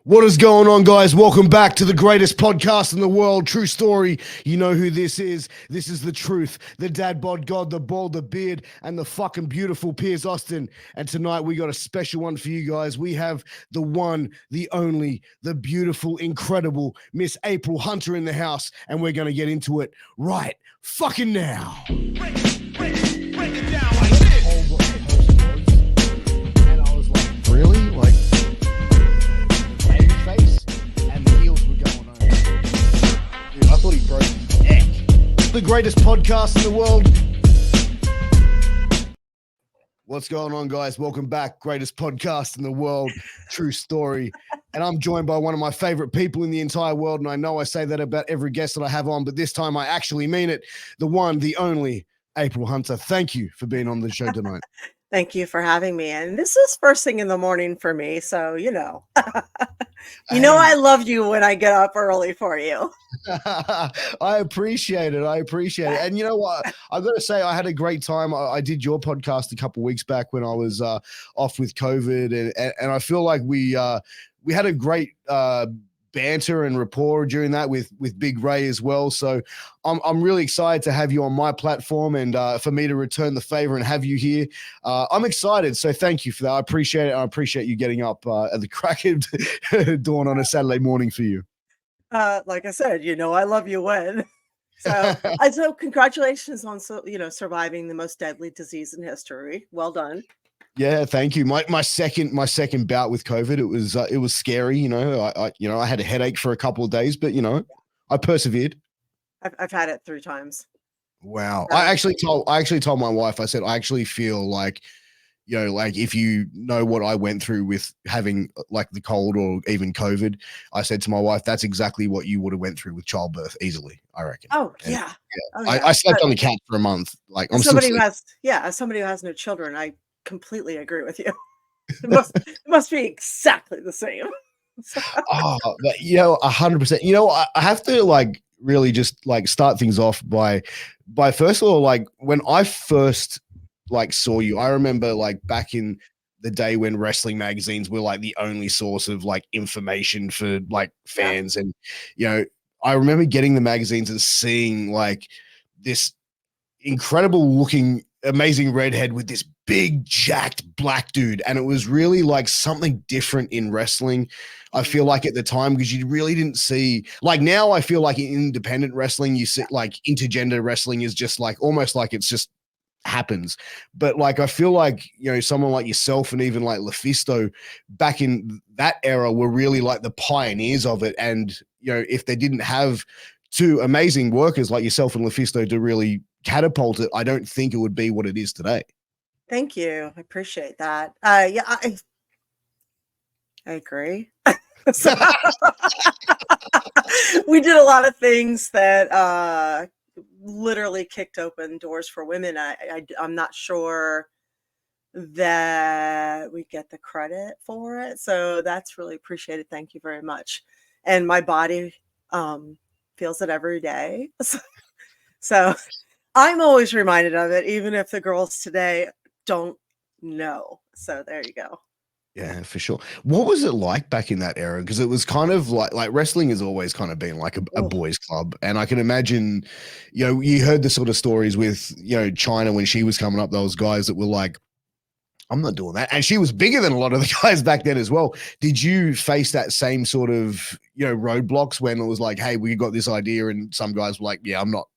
What is going on, guys? Welcome back to the greatest podcast in the world. True story. You know who this is. This is the truth. The dad bod god, the bald, the beard, and the fucking beautiful Piers Austin. And tonight we got a special one for you guys. We have the one, the only, the beautiful, incredible Miss April Hunter in the house. And we're going to get into it right fucking now. Break it down like this. And I was like, really? Like, I thought he broke his neck. The greatest podcast in the world. What's going on, guys? Welcome back. Greatest podcast in the world. True story. And I'm joined by one of my favorite people in the entire world. And I know I say that about every guest that I have on, but this time I actually mean it. The one, the only, April Hunter. Thank you for being on the show tonight. Thank you for having me. And this is first thing in the morning for me. So, you know, I love you when I get up early for you. I appreciate it. And you know what? I've got to say, I had a great time. I did your podcast a couple of weeks back when I was off with COVID. And I feel like we had a great banter and rapport during that with Big Ray as well. So I'm really excited to have you on my platform and for me to return the favor and have you here. I'm excited. So thank you for that. I appreciate it. I appreciate you getting up at the crack of dawn on a Saturday morning for you. Like I said, I love you when. So congratulations on surviving the most deadly disease in history. Well done. Yeah, thank you. My second bout with COVID, it was scary. I had a headache for a couple of days, but I persevered. I've had it 3 times. Wow. I actually told my wife, I said, I actually feel like, like if you know what I went through with having like the cold or even COVID, I said to my wife, that's exactly what you would have went through with childbirth easily, I recken. Oh, yeah. Oh, yeah. I slept on the couch for a month. Like as somebody who has no children, I completely agree with you. It must be exactly the same. 100%. I have to really just start things off by first of all, when I first saw you, I remember back in the day when wrestling magazines were the only source of information for fans. And I remember getting the magazines and seeing this incredible looking amazing redhead with this big jacked black dude, and it was really something different in wrestling. I feel like at the time, because you really didn't see now, I feel like in independent wrestling you see intergender wrestling is just almost it's just happens. But I feel someone like yourself and even Lufisto back in that era were really the pioneers of it. And if they didn't have two amazing workers like yourself and Lufisto to really catapult it, I don't think it would be what it is today. Thank you. I appreciate that. I agree. We did a lot of things that literally kicked open doors for women. I'm not sure that we get the credit for it. So that's really appreciated. Thank you very much. And my body feels it every day. So I'm always reminded of it, even if the girls today don't know. So there you go. Yeah, for sure. What was it like back in that era? Because it was kind of like wrestling has always kind of been a boys' club. And I can imagine, you heard the sort of stories with, China when she was coming up, those guys that were I'm not doing that. And she was bigger than a lot of the guys back then as well. Did you face that same sort of, roadblocks when it was hey, we got this idea, and some guys were yeah, I'm not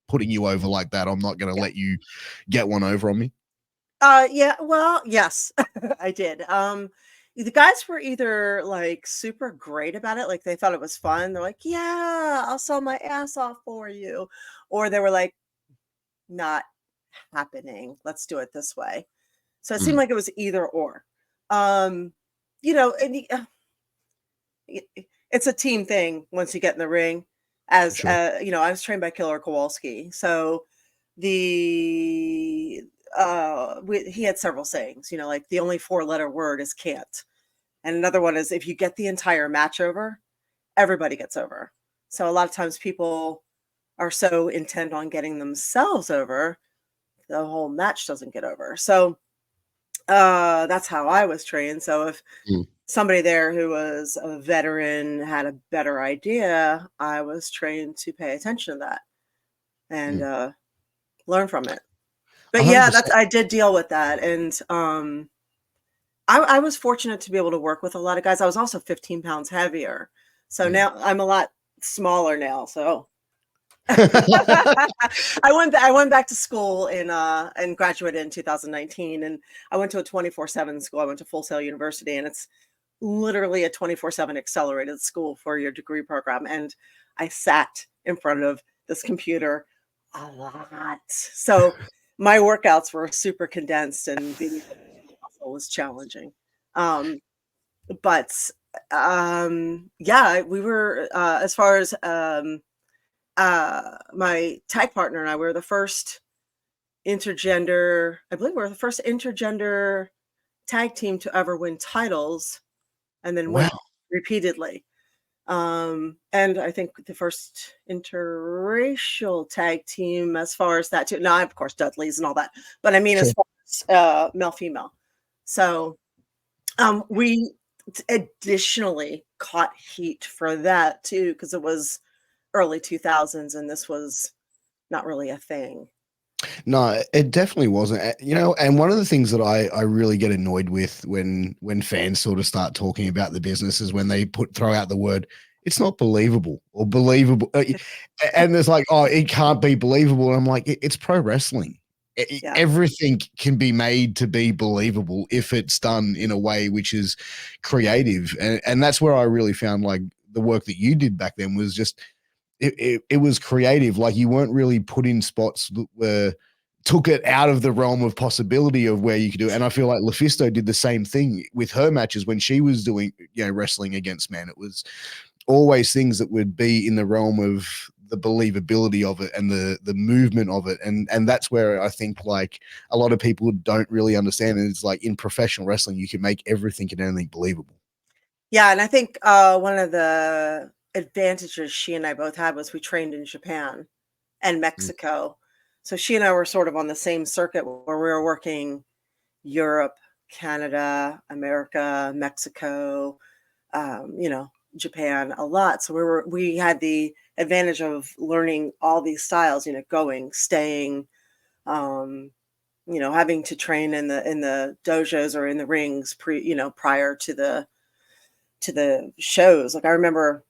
putting you over like that. I'm not going to let you get one over on me. Yeah, well, yes, I did. The guys were either super great about it, they thought it was fun. They're yeah, I'll sell my ass off for you. Or they were not happening. Let's do it this way. So it seemed like it was either or. It's a team thing once you get in the ring. As Sure. I was trained by Killer Kowalski, so he had several sayings. The only 4-letter word is can't, and another one is if you get the entire match over, everybody gets over. So a lot of times people are so intent on getting themselves over, the whole match doesn't get over. So That's how I was trained. So if Mm, somebody there who was a veteran had a better idea, I was trained to pay attention to that and mm. learn from it. But yeah, that's 100%. I did deal with that, and I was fortunate to be able to work with a lot of guys. I was also 15 pounds heavier, so Mm. now I'm a lot smaller now. So I went back to school and graduated in 2019, and I went to a 24/7 school. I went to Full Sail University, and it's literally a 24/7 accelerated school for your degree program. And I sat in front of this computer a lot. So my workouts were super condensed and being muscle was challenging. Um, but yeah, we were as far as my tag partner and I were the first intergender, I believe we are the first intergender tag team to ever win titles and then win Wow. repeatedly. And I think the first interracial tag team as far as that too. Now, of course, Dudley's and all that, but I mean, Sure. as far as male female. So we additionally caught heat for that too, because it was early 2000s and this was not really a thing. No, it definitely wasn't. And one of the things that I really get annoyed with when fans sort of start talking about the business is when they throw out the word, it's not believable or believable. And there's like, oh, it can't be believable. And I'm like, it's pro wrestling. Yeah. Everything can be made to be believable if it's done in a way which is creative. And that's where I really found like the work that you did back then was just it was creative. Like you weren't really put in spots that were took it out of the realm of possibility of where you could do it. And I feel like Lufisto did the same thing with her matches when she was doing, wrestling against men. It was always things that would be in the realm of the believability of it and the movement of it. And that's where I think like a lot of people don't really understand. And it's like in professional wrestling, you can make everything and anything believable. Yeah, and I think one of the advantages she and I both had was we trained in Japan and Mm. Mexico. So she and I were sort of on the same circuit where we were working Europe, Canada, America, Mexico, Japan a lot. So we had the advantage of learning all these styles, going, staying, um, having to train in the dojos or in the rings prior to the shows. Like I remember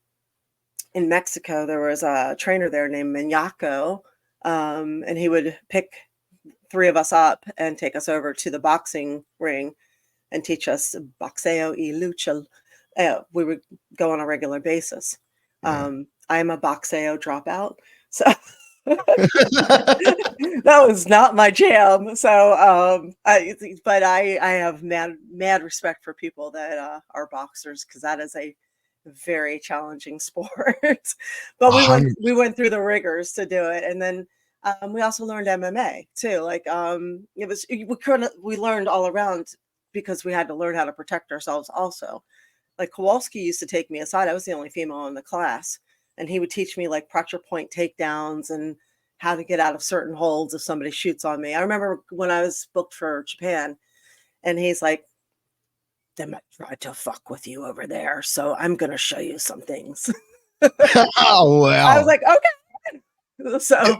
in Mexico, there was a trainer there named Minyako, and he would pick three of us up and take us over to the boxing ring and teach us boxeo y lucha. We would go on a regular basis. Yeah. I am a boxeo dropout, so that was not my jam. So, but I have mad respect for people that are boxers because that is a very challenging sport. But we went 100. we went through the rigors to do it, and then we also learned MMA too. Like it was we learned all around because we had to learn how to protect ourselves also. Like Kowalski used to take me aside. I was the only female in the class, and he would teach me like pressure point takedowns and how to get out of certain holds if somebody shoots on me. I remember when I was booked for Japan, and he's like, "They might try to fuck with you over there, so I'm gonna show you some things." Oh I was wow. like, "Okay." So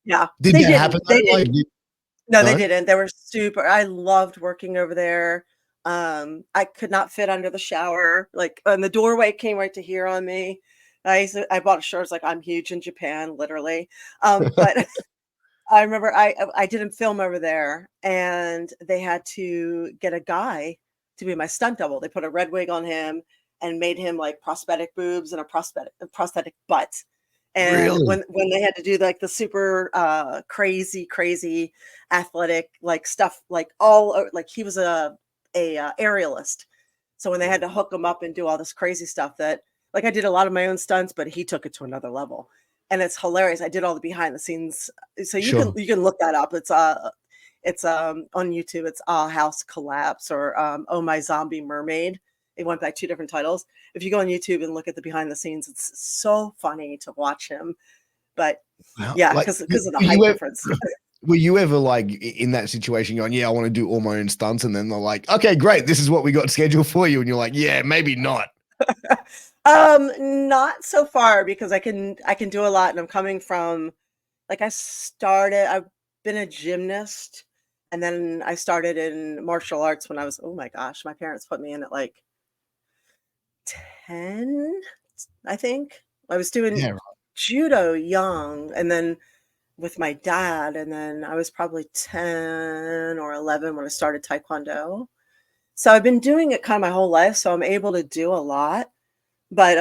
yeah, Did they that didn't. happen They though? didn't. No, they No? didn't. They were super. I loved working over there. I could not fit under the shower. Like, and the doorway came right to here on me. I bought a shirt. It's like I'm huge in Japan, literally. But I remember I didn't film over there, and they had to get a guy to be my stunt double. They put a red wig on him and made him like prosthetic boobs and a prosthetic butt. And Really? when they had to do like the super crazy athletic like stuff, like like he was a aerialist. So when they had to hook him up and do all this crazy stuff that like I did a lot of my own stunts, but he took it to another level. And it's hilarious. I did all the behind the scenes. So you can Sure. you can look that up. It's on YouTube. It's House Collapse or Oh My Zombie Mermaid. It went by two different titles. If you go on YouTube and look at the behind the scenes, it's so funny to watch him. But Wow. yeah, Like because of the you height went difference. Were you ever like in that situation going, yeah, I want to do all my own stunts, and then they're like, okay, great, this is what we got scheduled for you, and you're like, yeah, maybe not. Not so far because I can do a lot, and I'm coming from like I've been a gymnast, and then I started in martial arts when I was, oh my gosh, my parents put me in at like 10, I think. I was doing Yeah, judo young, and then with my dad, and then I was probably 10 or 11 when I started taekwondo. So I've been doing it kind of my whole life, so I'm able to do a lot, but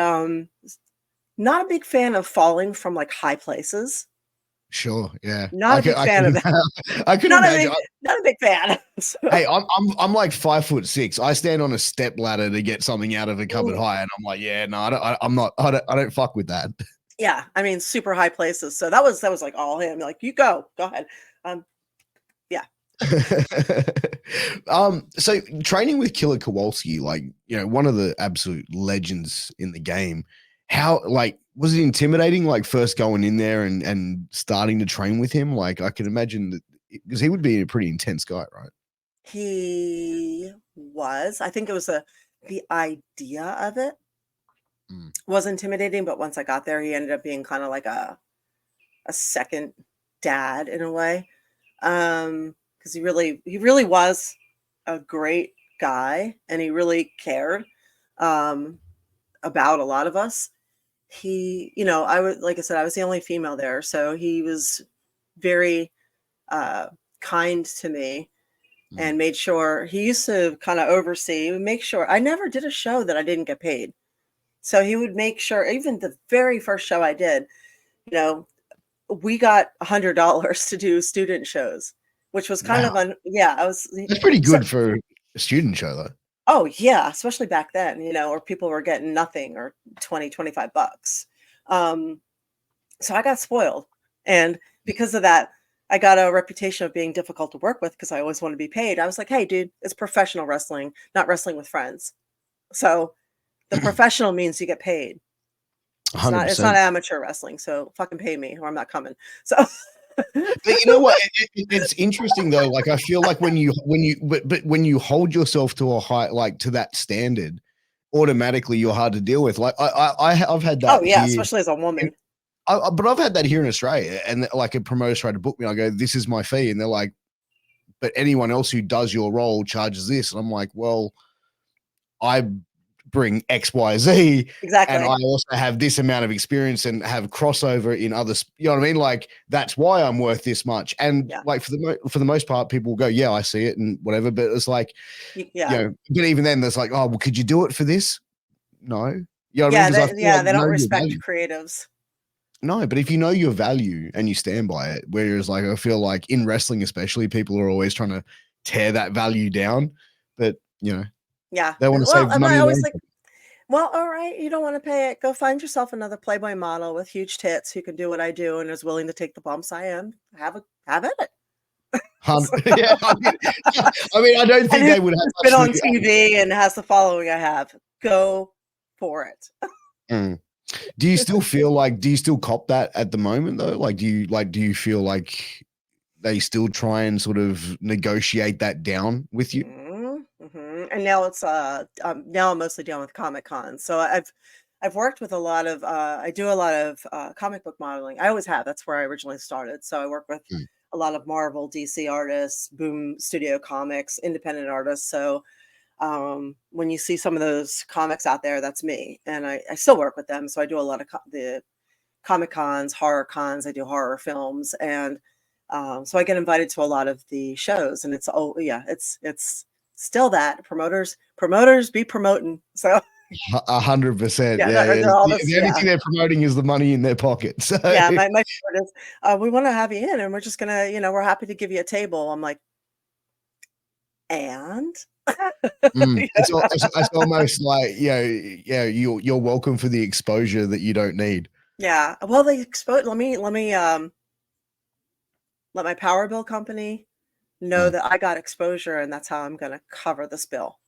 not a big fan of falling from like high places. sure, yeah. Not a big I fan can of that. I can Not a imagine. big not a big fan. So, Hey, I'm like 5'6". I stand on a step ladder to get something out of a cupboard ooh, high, and I'm like, yeah, no, I'm not. I don't fuck with that. yeah, I mean super high places. So that was like all him. Like, you go ahead. Um, yeah. So training with Killer Kowalski, like, one of the absolute legends in the game. How, like, was it intimidating, like, first going in there and starting to train with him? Like, I can imagine that, because he would be a pretty intense guy, right? He was. I think it was the idea of it Mm. was intimidating, but once I got there, he ended up being kind of like a second dad in a way. Because he really was a great guy, and he really cared um about a lot of us. I was, like I said, I was the only female there, so he was very uh kind to me, Mm. and made sure he used to kind of oversee, make sure I never did a show that I didn't get paid. So he would make sure, even the very first show I did, you know, we got $100 to do student shows, which was kind Wow, of yeah, I was that's pretty so, good for a student show, though. oh yeah, especially back then, or people were getting nothing, or 20, 25 bucks. Um, so I got spoiled. And because of that, I got a reputation of being difficult to work with because I always want to be paid. I was like, hey, dude, it's professional wrestling, not wrestling with friends. So the professional means you get paid. It's not 100%. amateur wrestling. So fucking pay me or I'm not coming. So But you know what? It's interesting though. Like, I feel like but when you hold yourself to a high, like, to that standard, automatically you're hard to deal with. Like, I've had oh that yeah, here. especially as a woman. But I've had that here in Australia, and like a promoter tried to book me. I go, this is my fee, and they're like, but anyone else who does your role charges this, and I'm like, well, I bring X, Y, Z, and I Exactly. also have this amount of experience and have crossover in others. You know what I mean? Like, that's why I'm worth this much. And Yeah. like, for the most part, people will go, yeah, I see it and whatever. But it's like, Yeah. but even then, there's like, oh, well, could you do it for this? No. You know what I mean? Yeah. Because I feel like They know don't your respect value. creatives. No, but if you know your value and you stand by it, whereas like I feel like in wrestling, especially, people are always trying to tear that value down. But Yeah. they want to Well, save I'm money in their always own like, well, all right, you don't want to pay it. Go find yourself another Playboy model with huge tits who can do what I do and is willing to take the bumps I am. Have at it. Yeah, I mean, I don't And think they would have who's been much on the. TV and has the following I have. Go for it. Mm. Do you still feel like? Do you still cop that at the moment though? Like, do you feel like they still try and sort of negotiate that down with you? Mhm, mhm, and now now I'm mostly dealing with Comic Con. So I've worked with a lot of I do a lot of comic book modeling. I always have. That's where I originally started. So I work with Mm. a lot of Marvel, DC artists, Boom Studio Comics, independent artists. So when you see some of those comics out there, that's me, and I still work with them. So I do a lot of the comic cons, horror cons. I do horror films, and so I get invited to a lot of the shows, and it's, oh yeah, it's still that promoters be promoting. So 100%. yeah, Yeah, yeah. they're all this, The only yeah. thing they're promoting is the money in their pocket. So Yeah, my favorite is, we want to have you in, and we're just gonna, we're happy to give you a table. I'm like, and It's almost like, yeah, you're welcome for the exposure that you don't need. yeah. Well, they expose. Let my power bill company know Mm. that I got exposure, and that's how I'm gonna cover this bill.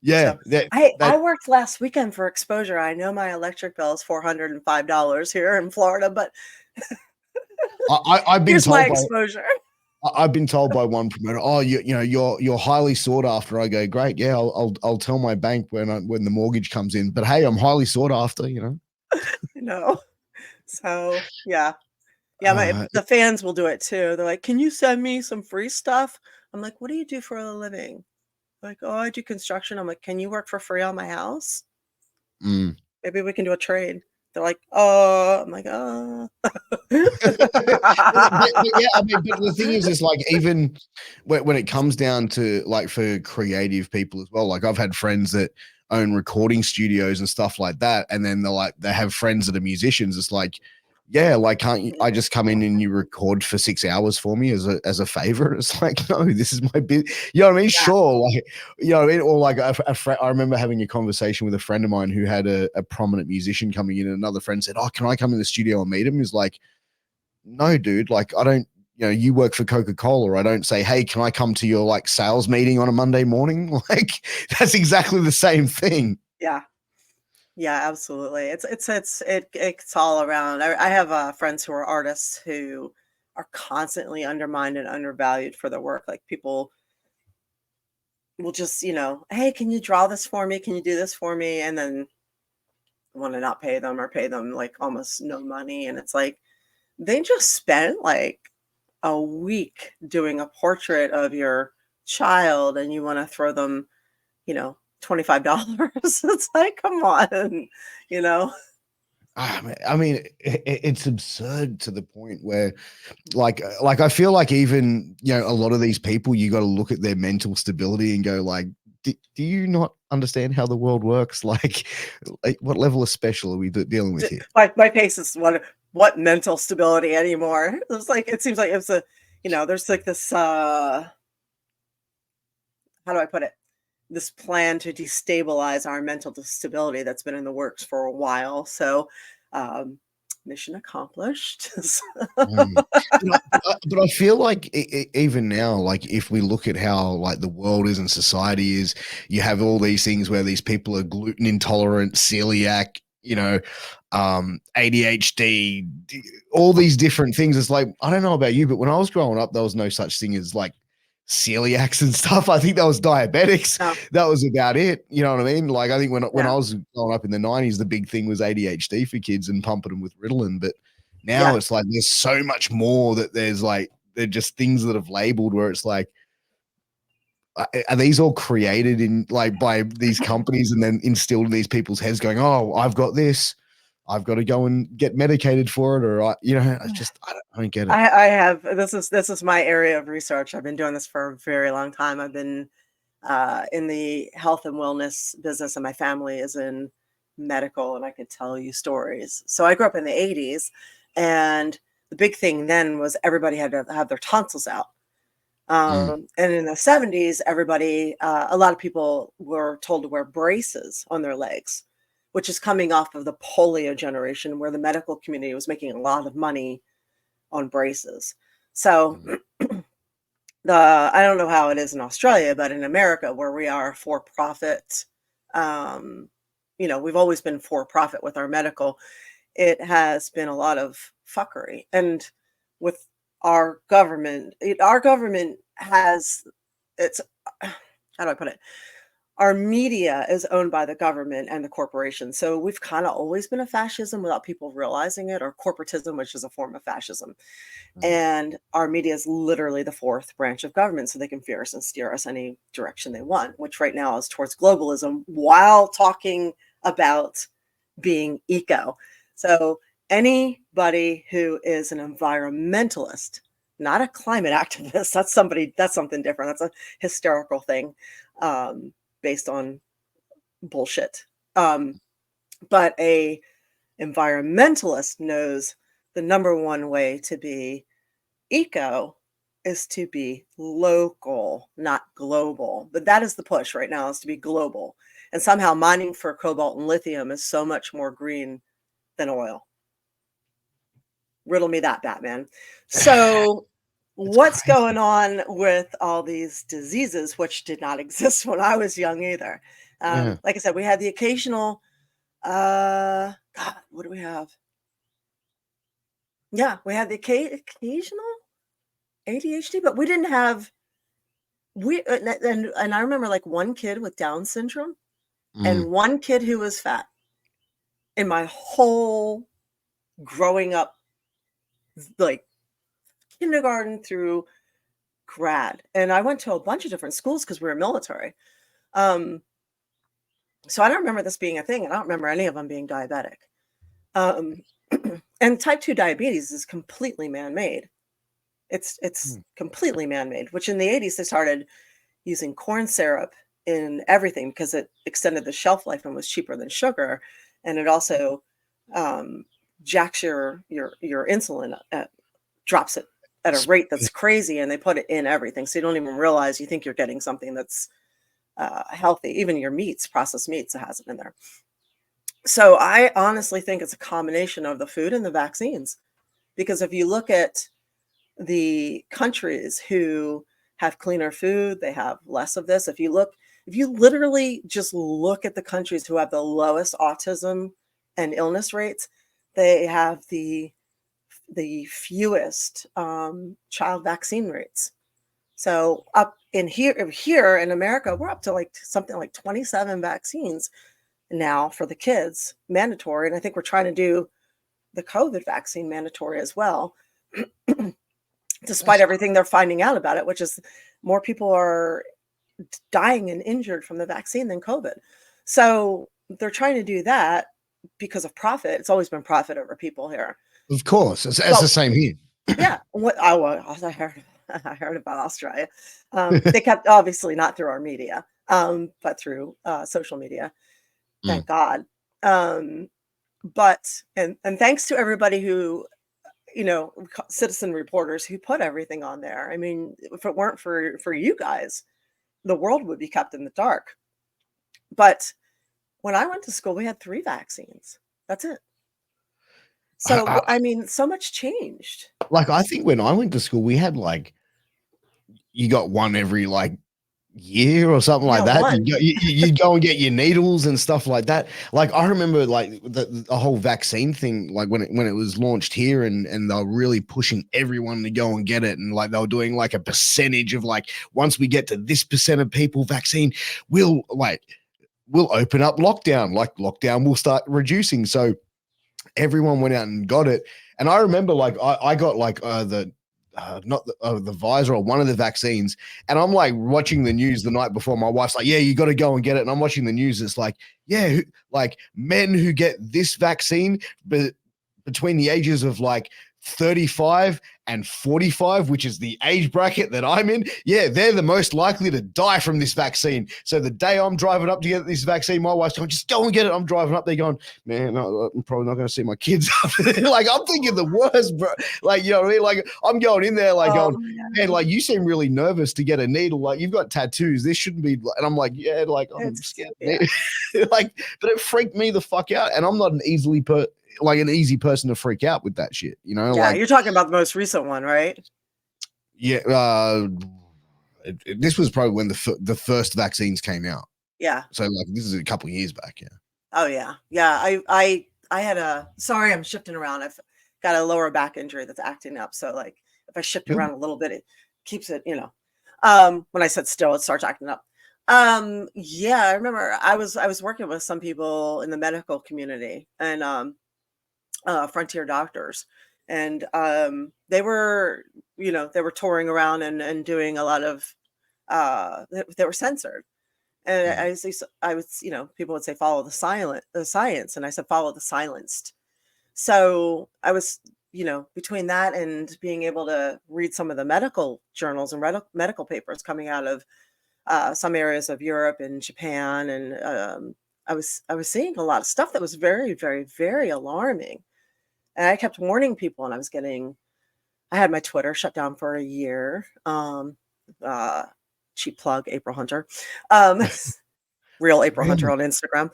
Yeah, So that I that worked last weekend for exposure. I know my electric bill is $405 here in Florida, but I've been Here's my told by exposure. I've been told by one promoter, oh, you know, you're highly sought after. I go, great, yeah, I'll tell my bank when the mortgage comes in. But hey, I'm highly sought after, you know. No. So yeah. Yeah, Uh, the fans will do it too. They're like, "Can you send me some free stuff?" I'm like, "What do you do for a living?" Like, "Oh, I do construction." I'm like, "Can you work for free on my house? mm. Maybe we can do a trade." They're like, "Oh." I'm like, "Oh." But yeah, I mean, but the thing is like even when it comes down to like for creative people as well, like I've had friends that own recording studios and stuff like that, and then they have friends that are musicians. It's like, yeah, like can't you, I just come in and you record for 6 hours for me as a favor? It's like, no, this is my bit. You know what I mean? Yeah. Sure, like you know what I mean, or like a friend. I remember having a conversation with a friend of mine who had a prominent musician coming in, and another friend said, "Oh, can I come in the studio and meet him?" He's like, no, dude, like I don't, you know, you work for Coca-Cola. I don't say, hey, can I come to your like sales meeting on a Monday morning? Like that's exactly the same thing. Yeah. Yeah, absolutely. It's all around. I have friends who are artists who are constantly undermined and undervalued for their work. Like people will just, hey, can you draw this for me? Can you do this for me? And then want to not pay them or pay them like almost no money. And it's like they just spent like a week doing a portrait of your child and you want to throw them, $25. It's like, come on, you know? I mean, it's absurd to the point where, like I feel like even you know a lot of these people, you got to look at their mental stability and go like, do you not understand how the world works? Like what level of special are we dealing with here? My face is what mental stability anymore. It's like it seems like it's there's like this how do I put it? This plan to destabilize our mental stability that's been in the works for a while. So mission accomplished. Mm. But I feel like even now, like if we look at how like the world is and society is, you have all these things where these people are gluten intolerant, celiac, you know, ADHD, all these different things. It's like I don't know about you, but when I was growing up, there was no such thing as like celiacs and stuff. I think that was diabetics. No. That was about it. You know what I mean? Like I think when Yeah. I was growing up in the 90s, the big thing was ADHD for kids and pumping them with Ritalin. But now Yeah. it's like there's so much more that there's like they're just things that have labeled where it's like are these all created in like by these companies and then instilled in these people's heads going, oh, I've got this, I've got to go and get medicated for it, or you know, it's just I don't get it. I have this is my area of research. I've been doing this for a very long time. I've been in the health and wellness business, and my family is in medical, and I could tell you stories. So I grew up in the 80s, and the big thing then was everybody had to have their tonsils out. Mm, And in the 70s, a lot of people were told to wear braces on their legs, which is coming off of the polio generation where the medical community was making a lot of money on braces. So mm, I don't know how it is in Australia, but in America, where we are for profit, um, we've always been for profit with our medical. It has been a lot of fuckery, and with our government has it's how do I put it? Our media is owned by the government and the corporation. So we've kind of always been a fascism without people realizing it, or corporatism, which is a form of fascism. mm. And our media is literally the fourth branch of government, so they can fear us and steer us any direction they want, which right now is towards globalism while talking about being eco. So anybody who is an environmentalist, not a climate activist, that's something different. That's a hysterical thing based on bullshit. Um, but a environmentalist knows the number one way to be eco is to be local, not global. But that is the push right now, is to be global. And somehow mining for cobalt and lithium is so much more green than oil. Riddle me that, Batman. So It's what's crazy. going on with all these diseases, which did not exist when I was young either? Yeah. Like I said, we had the occasional God, what do we have? Yeah, we had the occasional ADHD, but we didn't have and I remember like one kid with Down syndrome Mm. and one kid who was fat in my whole growing up, like kindergarten through grad. And I went to a bunch of different schools because we were military. Um, so I don't remember this being a thing, and I don't remember any of them being diabetic. Um, and type 2 diabetes is completely man-made. It's Mm. completely man-made, which in the 80s they started using corn syrup in everything because it extended the shelf life and was cheaper than sugar, and it also um, jacks your insulin, drops it at a rate that's crazy, and they put it in everything, so you don't even realize you think you're getting something that's healthy. Even your meats, processed meats, it has it in there. So I honestly think it's a combination of the food and the vaccines, because if you look at the countries who have cleaner food, they have less of this. If you literally just look at the countries who have the lowest autism and illness rates, they have the fewest child vaccine rates. So up in here in America, we're up to like something like 27 vaccines now for the kids, mandatory. And I think we're trying to do the COVID vaccine mandatory as well, despite That's everything they're finding out about it, which is more people are dying and injured from the vaccine than COVID. So they're trying to do that because of profit. It's always been profit over people here. of course. It's But the same here. yeah, I heard I heard about Australia. They kept obviously not through our media, but through social media. Mm. Thank God. Um, but and thanks to everybody who citizen reporters who put everything on there. I mean, if it weren't for you guys, the world would be kept in the dark. But when I went to school, we had 3 vaccines. That's it. I, So, I, I mean, so much changed. like I think when I went to school, we had like you got one every like year or something like Yeah, that. one. You'd go and get your needles and stuff like that. Like I remember like the whole vaccine thing, like when it was launched here and they were really pushing everyone to go and get it. And like they were doing like a percentage of like, once we get to this percent of people vaccine, we'll open up lockdown, like lockdown will start reducing. So everyone went out and got it. And I remember like I got like the not the Visor or one of the vaccines. And I'm like watching the news the night before. My wife's like, yeah, you got to go and get it. And I'm watching the news. It's like, yeah, like men who get this vaccine, but between the ages of like 35 and 45, which is the age bracket that I'm in, yeah, they're the most likely to die from this vaccine. So the day I'm driving up to get this vaccine, my wife's going, just go and get it. I'm driving up there going, man, no, I'm probably not going to see my kids up there. Like, I'm thinking the worst, bro. Like, you know what I mean? Like, I'm going in there, like, Oh, going, man, man. like, you seem really nervous to get a needle. Like, you've got tattoos. This shouldn't be. And I'm like, yeah, like, I'm It's scared. yeah. Like, but it freaked me the fuck out. And I'm not an an easy person to freak out with that shit, you know? Yeah, Like, you're talking about the most recent one, right? yeah, this was probably when the first vaccines came out. Yeah. So like this is a couple of years back. Yeah. Oh, yeah. Yeah, I had a sorry, I'm shifting around. I've got a lower back injury that's acting up, so, like, if I shift Good. around a little bit, it keeps it, when I said still, it starts acting up. Yeah, I remember I was working with some people in the medical community and, frontier doctors, and, they were touring around and doing a lot of, they were censored. And Mm. I was, people would say follow the science, and I said follow the silenced. So I was, between that and being able to read some of the medical journals and medical papers coming out of some areas of Europe and Japan, and I was seeing a lot of stuff that was very, very, very alarming. And I kept warning people, and I had my Twitter shut down for a year. Uh, Cheap plug, April Hunter. Um, Real April Hunter Really? on Instagram.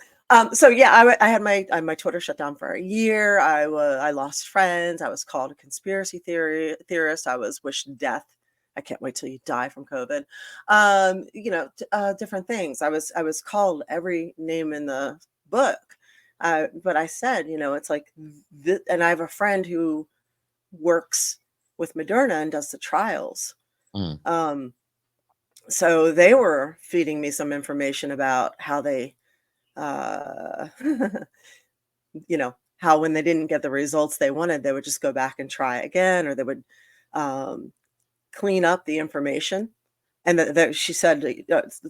So yeah, I had my Twitter shut down for a year. I lost friends. I was called a conspiracy theorist. I was wished death. I can't wait till you die from COVID. Different things. I was called every name in the book. But I said, it's like, and I have a friend who works with Moderna and does the trials. Mm. So they were feeding me some information about how they, uh, how when they didn't get the results they wanted, they would just go back and try again, or they would um, clean up the information. And that she said,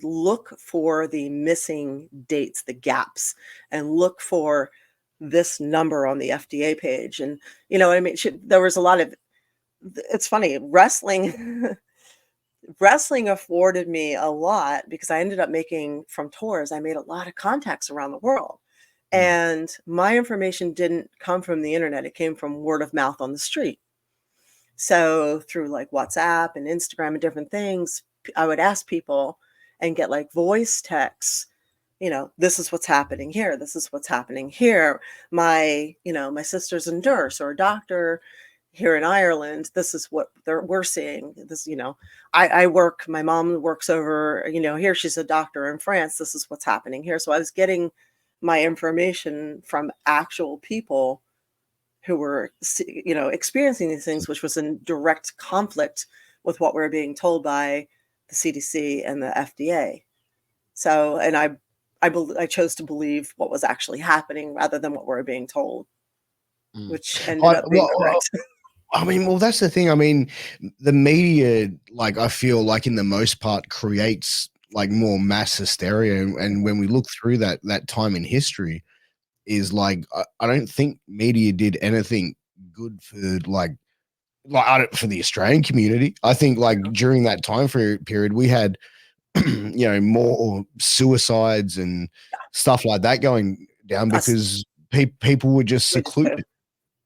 look for the missing dates, the gaps, and look for this number on the FDA page. And you know what I mean? There was a lot of, it's funny, wrestling afforded me a lot because I ended up making, from tours, I made a lot of contacts around the world. Mm. And my information didn't come from the internet, it came from word of mouth on the street. So through like WhatsApp and Instagram and different things, I would ask people and get like voice texts, this is what's happening here. This is what's happening here. My sister's a nurse or a doctor here in Ireland. This is what we're seeing. My mom works over, here. She's a doctor in France. This is what's happening here. So I was getting my information from actual people who were, experiencing these things, which was in direct conflict with what we were being told by the CDC and the FDA. So, and I chose to believe what was actually happening rather than what we were being told, which ended up being correct. I mean, well, that's the thing. I mean, the media, like, I feel like in the most part creates like more mass hysteria. And when we look through that time in history, is like, I don't think media did anything good for for the Australian community. I think like during that time period, we had, more suicides and stuff like that going down because people were just secluded.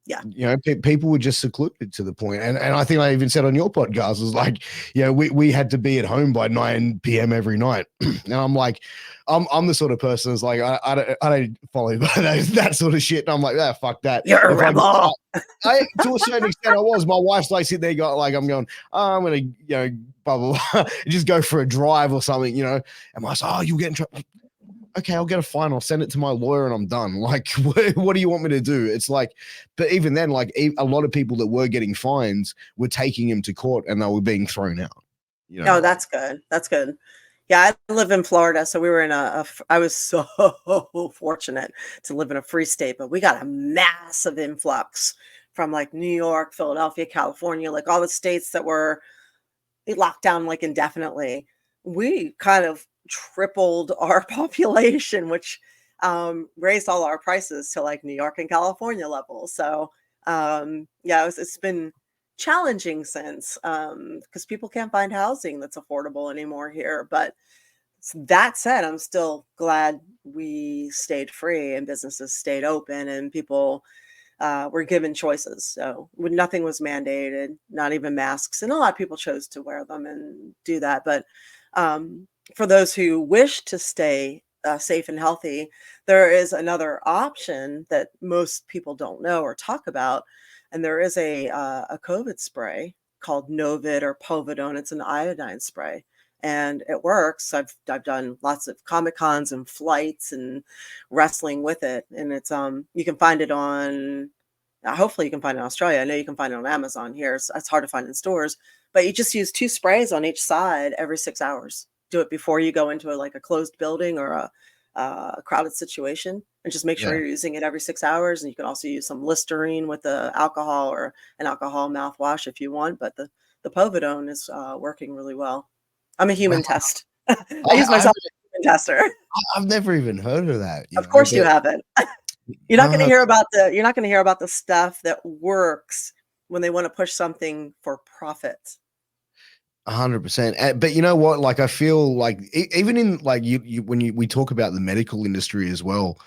Yeah. People were just secluded to the point. And I think I even said on your podcast was like, we had to be at home by 9 p.m. every night. And I'm like, I'm the sort of person that's like, I don't follow that sort of shit. And I'm like, fuck that. You're a rebel. I to a certain extent I was. My wife's like sitting there I'm going, I'm gonna, blah blah blah, just go for a drive or something, and I was, you'll get in trouble. Okay, I'll get a fine. I'll send it to my lawyer and I'm done. Like, what do you want me to do? It's like, but even then, like a lot of people that were getting fines were taking him to court and they were being thrown out. Oh, that's good. That's good. Yeah, I live in Florida, so we were in I was so fortunate to live in a free state, but we got a massive influx from like New York, Philadelphia, California, like all the states that were locked down like indefinitely. We kind of tripled our population, which raised all our prices to like New York and California levels. So it's been challenging since because people can't find housing that's affordable anymore here. But that said, I'm still glad we stayed free and businesses stayed open and people were given choices. So nothing was mandated, not even masks. And a lot of people chose to wear them and do that. But for those who wish to stay safe and healthy, there is another option that most people don't know or talk about. And there is a COVID spray called Novid or Povidone. It's an iodine spray. And it works. I've done lots of Comic Cons and flights and wrestling with it. And it's you can find it on, hopefully you can find it in Australia. I know you can find it on Amazon here. It's hard to find in stores, but you just use 2 sprays on each side every 6 hours. Do it before you go into a closed building or a crowded situation, and just make sure you're using it every 6 hours. And you can also use some Listerine with the alcohol or an alcohol mouthwash if you want. But the Povidone is working really well. I'm a human test. I use myself as a human tester. I've never even heard of that. Of course you haven't. You're not going to hear about the stuff that works when they want to push something for profit. 100%. But you know what? Like, I feel like even in like we talk about the medical industry as well.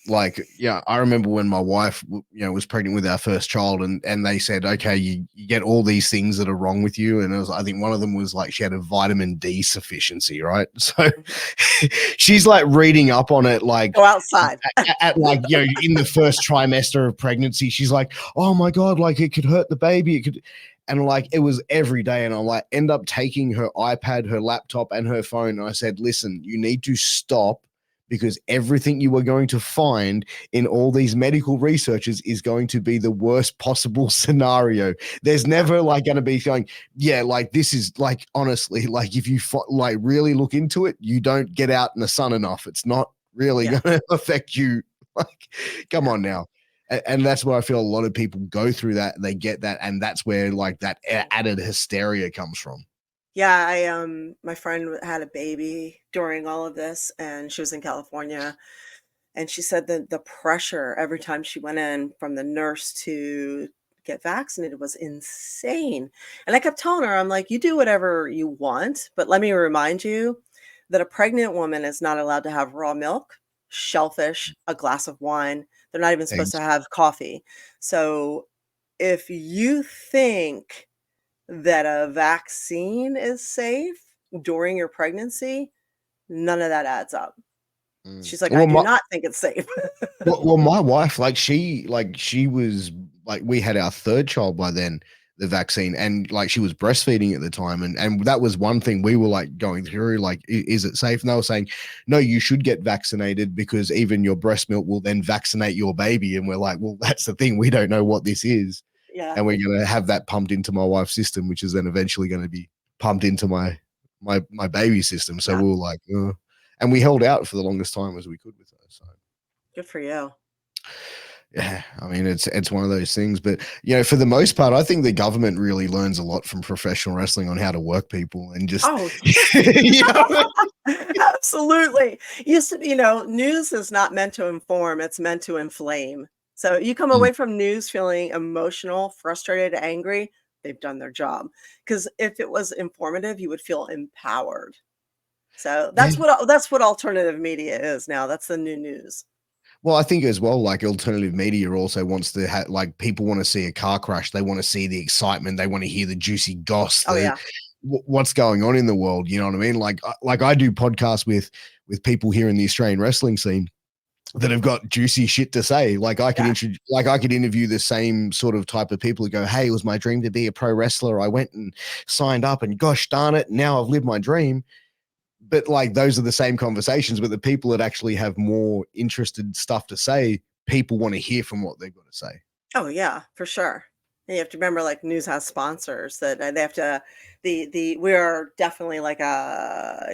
Like, I remember when my wife, was pregnant with our first child, and they said, okay, you get all these things that are wrong with you, and I think one of them was like she had a vitamin D sufficiency, right? So she's like reading up on it, like go outside at like in the first trimester of pregnancy. She's like, oh my god, like it could hurt the baby, it could. And like, it was every day. And I'm like, end up taking her iPad, her laptop, and her phone. And I said, listen, you need to stop because everything you are going to find in all these medical researches is going to be the worst possible scenario. There's Yeah. never like going to be going, yeah, like this is like, honestly, like if you like really look into it, you don't get out in the sun enough. It's not really Yeah. going to affect you. Like, come Yeah. on now. And that's where I feel a lot of people go through that. They get that. And that's where like that added hysteria comes from. Yeah, my friend had a baby during all of this, and she was in California, and she said that the pressure every time she went in from the nurse to get vaccinated was insane. And I kept telling her, I'm like, you do whatever you want, but let me remind you that a pregnant woman is not allowed to have raw milk, shellfish, a glass of wine. They're not even supposed to have coffee. So if you think that a vaccine is safe during your pregnancy, none of that adds up. She's like, I Well, do not think it's safe. well, my wife, she was like, we had our third child by then, the vaccine, and like she was breastfeeding at the time, and that was one thing we were like going through, like, is it safe? And they were saying, no, you should get vaccinated because even your breast milk will then vaccinate your baby. And we're like, well, that's the thing, we don't know what this is, Yeah. and we're gonna have that pumped into my wife's system, which is then eventually going to be pumped into my baby system. So Yeah. we were like, and we held out for the longest time as we could with her. So Good for you. yeah, I mean, it's one of those things, but for the most part, I think the government really learns a lot from professional wrestling on how to work people and just, Oh, you know, absolutely. News is not meant to inform, it's meant to inflame. So you come Mm. away from news feeling emotional, frustrated, angry, they've done their job. Because if it was informative, you would feel empowered. So Yeah. that's what alternative media is now. That's the new news. Well, I think as well, like alternative media also wants to have, like, people want to see a car crash, they want to see the excitement, they want to hear the juicy goss, Oh yeah. what's going on in the world. You know what I mean? Like I do podcasts with people here in the Australian wrestling scene that have got juicy shit to say. Like I could Yeah. I could interview the same sort of type of people who go, hey, it was my dream to be a pro wrestler. I went and signed up and gosh darn it, now I've lived my dream. But like those are the same conversations, but the people that actually have more interested stuff to say, people want to hear from what they've got to say. Oh yeah, for sure. And you have to remember, like, news has sponsors that they have to. The We are definitely like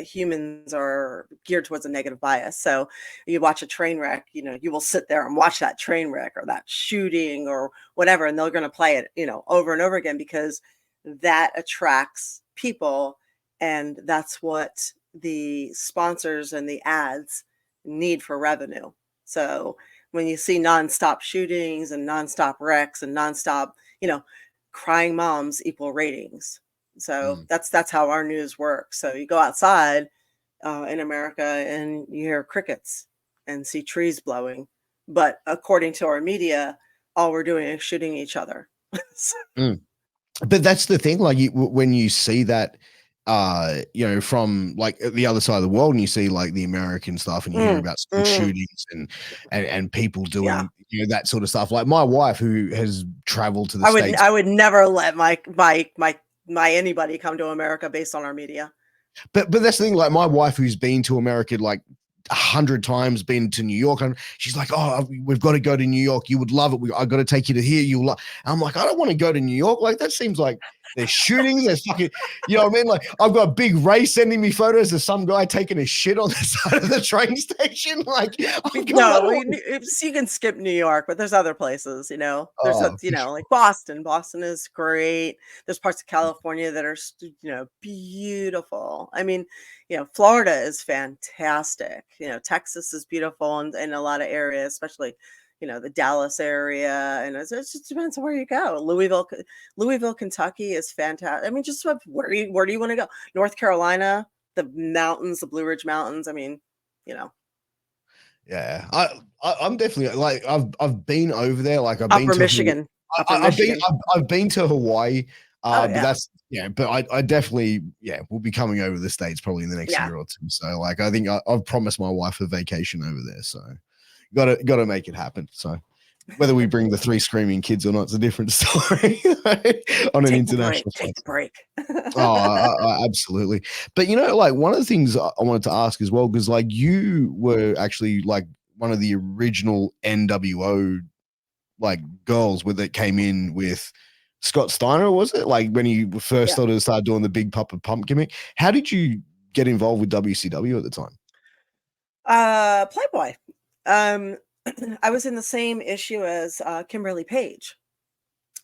humans are geared towards a negative bias. So you watch a train wreck, you will sit there and watch that train wreck or that shooting or whatever, and they're going to play it, over and over again because that attracts people, and that's what the sponsors and the ads need for revenue. So when you see nonstop shootings and nonstop wrecks and nonstop, you know, crying moms equal ratings. So Mm. that's how our news works. So you go outside in America and you hear crickets and see trees blowing, but according to our media, all we're doing is shooting each other. Mm. But that's the thing, like when you see that, from like the other side of the world, and you see like the American stuff, and you hear Mm, about school mm, shootings and people yeah. doing that sort of stuff. Like my wife, who has traveled to the I would States, I would never let my anybody come to America based on our media. but that's the thing. Like my wife, who's been to America like 100 times, been to New York, and she's like, "Oh, we've got to go to New York. You would love it. I got to take you to here. You love." I'm like, I don't want to go to New York. Like that seems like there's shootings. There's fucking, you know what I mean? Like I've got Big Ray sending me photos of some guy taking a shit on the side of the train station. Like, come No, on. you can skip New York, but there's other places, There's Oh, for like sure. Boston. Boston is great. There's parts of California that are, beautiful. I mean, Florida is fantastic. Texas is beautiful in a lot of areas, especially, the Dallas area. And it just depends on where you go. Louisville, Kentucky is fantastic. I mean, just where do you want to go? North Carolina, the mountains, the Blue Ridge Mountains. I mean, you know. Yeah, I'm definitely like I've been over there. Like Upper Michigan, Upper I've been Michigan. I've been to Hawaii, Oh, but yeah. that's but I definitely will be coming over the States probably in the next Yeah. year or two. So like I think I've promised my wife a vacation over there. So got to make it happen. So Whether we bring the three screaming kids or not, it's a different story on an Take the break. international Take front. the break. Oh, absolutely. But like one of the things I wanted to ask as well, because like you were actually like one of the original NWO like girls with that came in with Scott Steiner, was it? Like when he first Yeah. started doing the Big Papa Pump gimmick. How did you get involved with WCW at the time? Playboy. Um, I was in the same issue as Kimberly Page.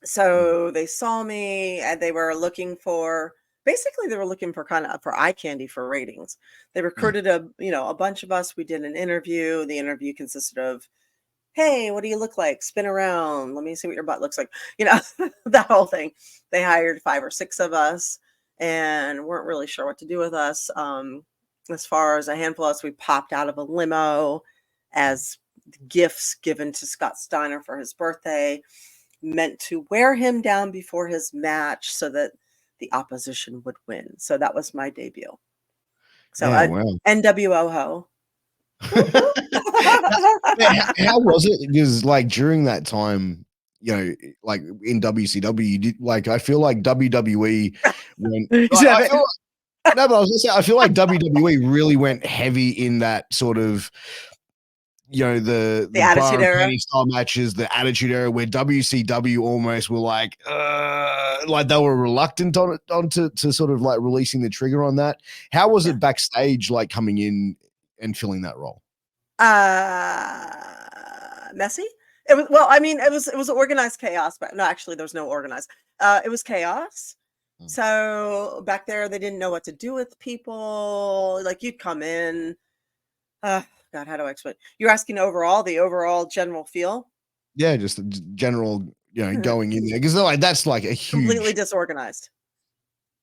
Mm, So they saw me and they were looking for basically they were looking for kind of for eye candy for ratings. They mm. recruited a bunch of us. We did an interview. The interview consisted of, "Hey, what do you look like? Spin around. Let me see what your butt looks like." You know, that whole thing. They hired 5 or 6 of us and weren't really sure what to do with us. As far as a handful of us, we popped out of a limo as gifts given to Scott Steiner for his birthday, meant to wear him down before his match so that the opposition would win. So that was my debut. So Yeah, wow. NWO ho. Whoop, Yeah, whoop. how was it? Because like during that time, like in WCW, you did like I feel like WWE went. I Exhibit. feel no, but I was gonna say I feel like WWE really went heavy in that sort of The the bar Attitude and Era. panty style matches, the Attitude Era, where WCW almost were like they were reluctant on to sort of like releasing the trigger on that. How was Yeah. it backstage, like coming in and filling that role? Messy? It was well, I mean, it was organized chaos, but no, actually there's no organized. It was chaos. Mm. So back there they didn't know what to do with people. Like you'd come in, uh God, how do I explain? You're asking overall, the overall general feel? Yeah, just the general, going in there because like that's like a Completely huge. disorganized.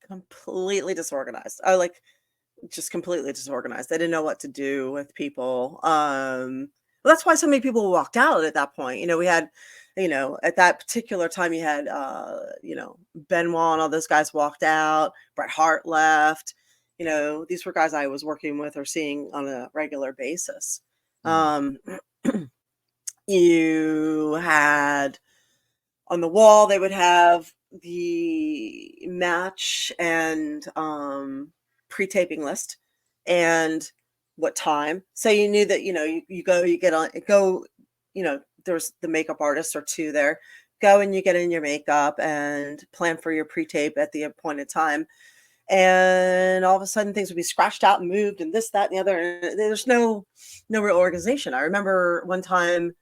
Completely disorganized. I like just completely disorganized. They didn't know what to do with people. Well, that's why so many people walked out at that point. We had, at that particular time, you had, Benoit and all those guys walked out. Bret Hart left. These were guys I was working with or seeing on a regular basis. Mm, Um, you had on the wall, they would have the match and pre-taping list and what time. So you knew that, you go, you get on, go, there's the makeup artist or two there. Go and you get in your makeup and plan for your pre-tape at the appointed time. And all of a sudden things would be scratched out and moved and this, that, and the other. And there's no real organization. I remember one time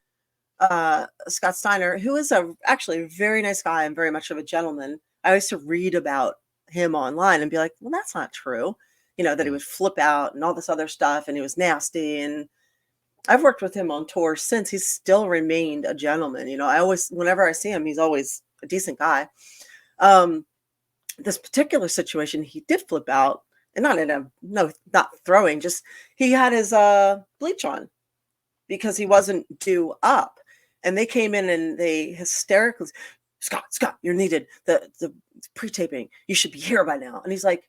Scott Steiner, who is actually a very nice guy and very much of a gentleman. I used to read about him online and be like, well, that's not true. That he mm. would flip out and all this other stuff and he was nasty. And I've worked with him on tour since. He's still remained a gentleman. Whenever I see him, he's always a decent guy. Um, this particular situation, he did flip out and not throwing, just he had his bleach on because he wasn't due up. And they came in and they hysterically, Scott, you're needed. The pre-taping, you should be here by now. And he's like,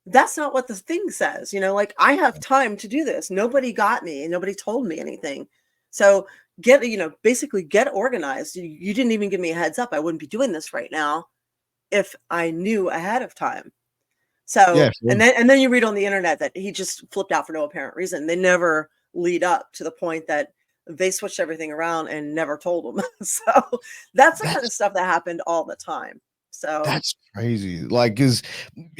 that's not what the thing says. Like I have time to do this. Nobody got me and nobody told me anything. So basically get organized. You didn't even give me a heads up. I wouldn't be doing this right now if I knew ahead of time. Yeah, So, sure. and then you read on the internet that he just flipped out for no apparent reason. They never lead up to the point that they switched everything around and never told him. So that's the kind of That's stuff that happened all the time. So that's crazy. Like, because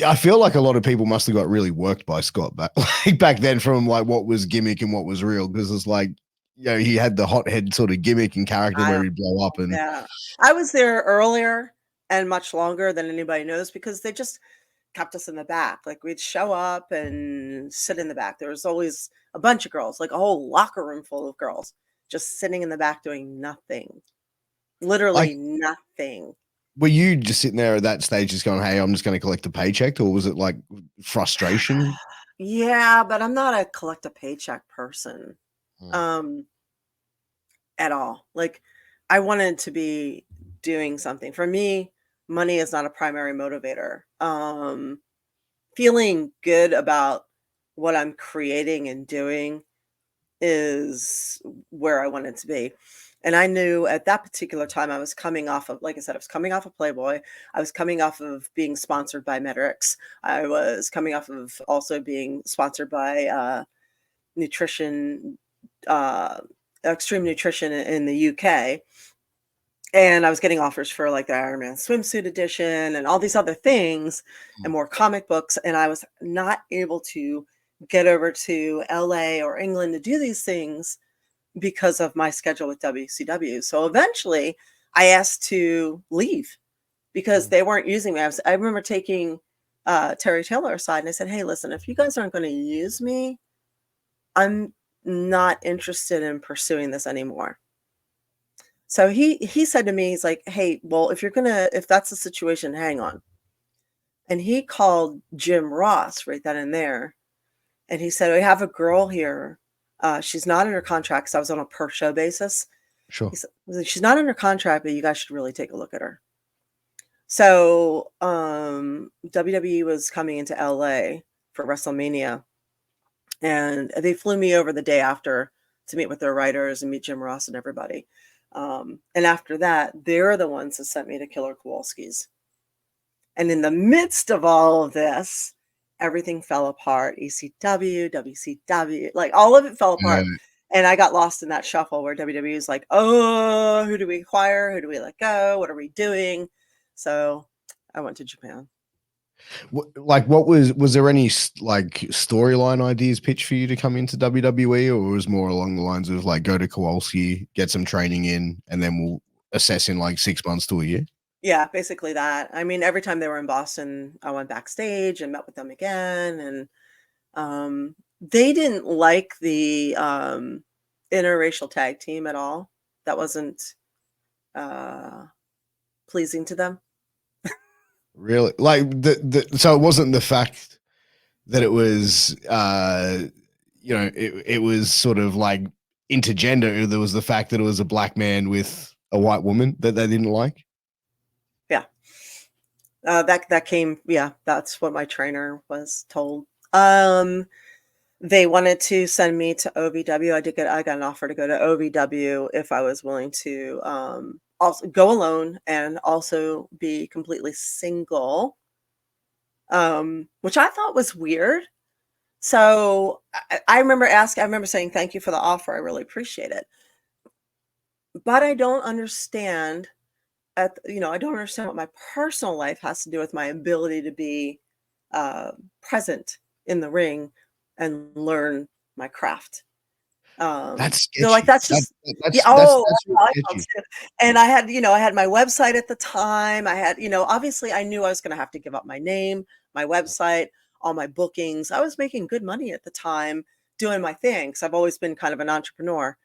I feel like a lot of people must have got really worked by Scott back like back then from like what was gimmick and what was real. Because it's like, he had the hothead sort of gimmick and character I where don't, he'd blow up and yeah, I was there earlier and much longer than anybody knows because they just kept us in the back. Like we'd show up and sit in the back. There was always a bunch of girls, like a whole locker room full of girls, just sitting in the back doing nothing. like, Literally nothing. were you just sitting there at that stage just going, hey, I'm just going to collect a paycheck? Or was it like frustration? Yeah, but I'm not a collect a paycheck person, Mm. um, at all. Like, I wanted to be doing something. For me, money is not a primary motivator. Feeling good about what I'm creating and doing is where I wanted to be. And I knew at that particular time I was coming off of, like I said, I was coming off of Playboy. I was coming off of being sponsored by Metrix. I was coming off of also being sponsored by nutrition, uh, extreme nutrition in the UK. And I was getting offers for like the Iron Man swimsuit edition and all these other things and more comic books. And I was not able to get over to LA or England to do these things because of my schedule with WCW. So eventually I asked to leave because they weren't using me. I remember taking Terry Taylor aside and I said, hey, listen, if you guys aren't going to use me, I'm not interested in pursuing this anymore. So he said to me, he's like, hey, well, if that's the situation, hang on. And he called Jim Ross right then and there. And he said, we have a girl here. She's not under contract because I was on a per show basis. Sure. He said, she's not under contract, but you guys should really take a look at her. So WWE was coming into LA for WrestleMania. And they flew me over the day after to meet with their writers and meet Jim Ross and everybody. And after that, they're the ones that sent me to Killer Kowalski's. And in the midst of all of this, everything fell apart. ECW, WCW, like all of it fell apart. And I got lost in that shuffle where WWE is like, oh, who do we acquire? Who do we let go? What are we doing? So I went to Japan. Like, was there any like storyline ideas pitched for you to come into WWE, or it was more along the lines of like, go to Kowalski, get some training in, and then we'll assess in like 6 months to a year? Yeah, basically that. I mean, every time they were in Boston, I went backstage and met with them again. And they didn't like the interracial tag team at all. That wasn't pleasing to them. Really? Like so it wasn't the fact that it was it was sort of like intergender. There was the fact that it was a black man with a white woman that they didn't like. Yeah. That came, yeah, that's what my trainer was told. They wanted to send me to OVW. I got an offer to go to OVW if I was willing to also go alone and also be completely single, which I thought was weird. So I remember saying, thank you for the offer. I really appreciate it. But I don't understand I don't understand what my personal life has to do with my ability to be present in the ring and learn my craft. That's sketchy. They're like, that's just that's really sketchy. And I had my website at the time. I had, obviously I knew I was going to have to give up my name, my website, all my bookings. I was making good money at the time doing my thing because I've always been kind of an entrepreneur.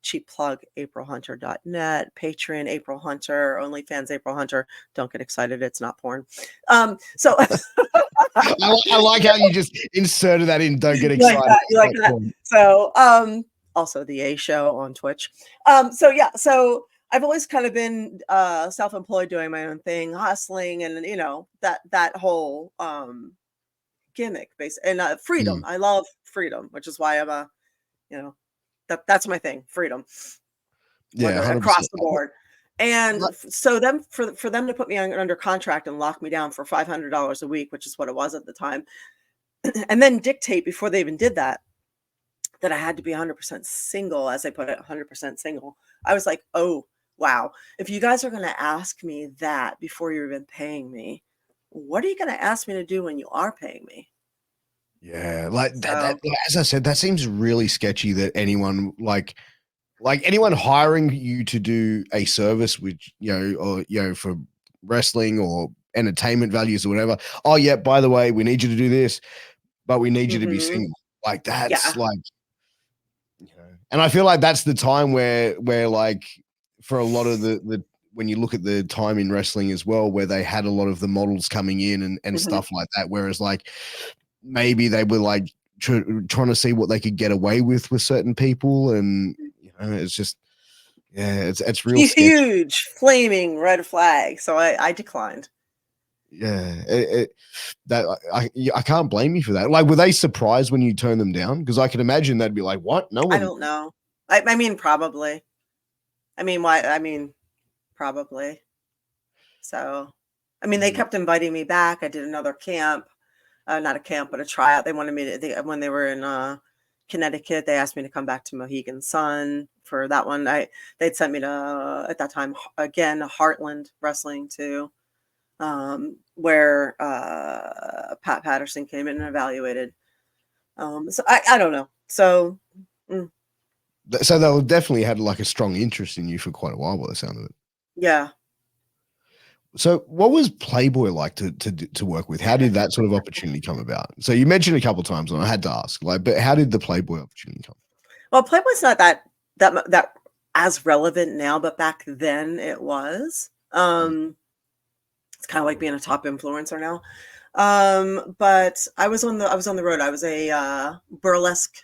Cheap plug, aprilhunter.net, Patreon, April Hunter, OnlyFans, April Hunter. Don't get excited. It's not porn. So I like how you just inserted that in. Don't get excited. You like that? So, also the A Show on Twitch. So yeah, so I've always kind of been self-employed, doing my own thing, hustling, and that whole gimmick base and freedom. I love freedom, which is why I'm that's my thing, freedom. Yeah, across the board. And so for them to put me under contract and lock me down for $500 a week, which is what it was at the time, and then dictate before they even did that I had to be 100% single, as I put it, 100% single. I was like, oh, wow. If you guys are going to ask me that before you're even paying me, what are you going to ask me to do when you are paying me? Yeah, like that, as I said, that seems really sketchy that anyone like anyone hiring you to do a service, which for wrestling or entertainment values or whatever. Oh yeah, by the way, we need you to do this, but we need you to be single. Like that's like, and I feel like that's the time where like for a lot of the when you look at the time in wrestling as well, where they had a lot of the models coming in and stuff like that, whereas like maybe they were like trying to see what they could get away with certain people, and it's just it's real huge flaming red flag. So I declined. Yeah, that I can't blame you for that. Like, were they surprised when you turned them down? Because I can imagine they'd be like, "What? No I one." don't know. I mean, probably. I mean, why? I mean, probably. So, I mean, they Mm. kept inviting me back. I did another camp, not a camp, but a tryout. They wanted me to, when they were in Connecticut, they asked me to come back to Mohegan Sun for that one. They'd sent me to, at that time, again, Heartland Wrestling too, where Pat Patterson came in and evaluated. So I don't know. So, mm, So they definitely had like a strong interest in you for quite a while, by the sound of it. yeah. So, what was Playboy like to work with? How did that sort of opportunity come about? So, you mentioned a couple of times, and I had to ask, like, but how did the Playboy opportunity come? Well, Playboy's not that as relevant now, but back then it was. Mm. It's kind of like being a top influencer now. But I was on the road. I was a burlesque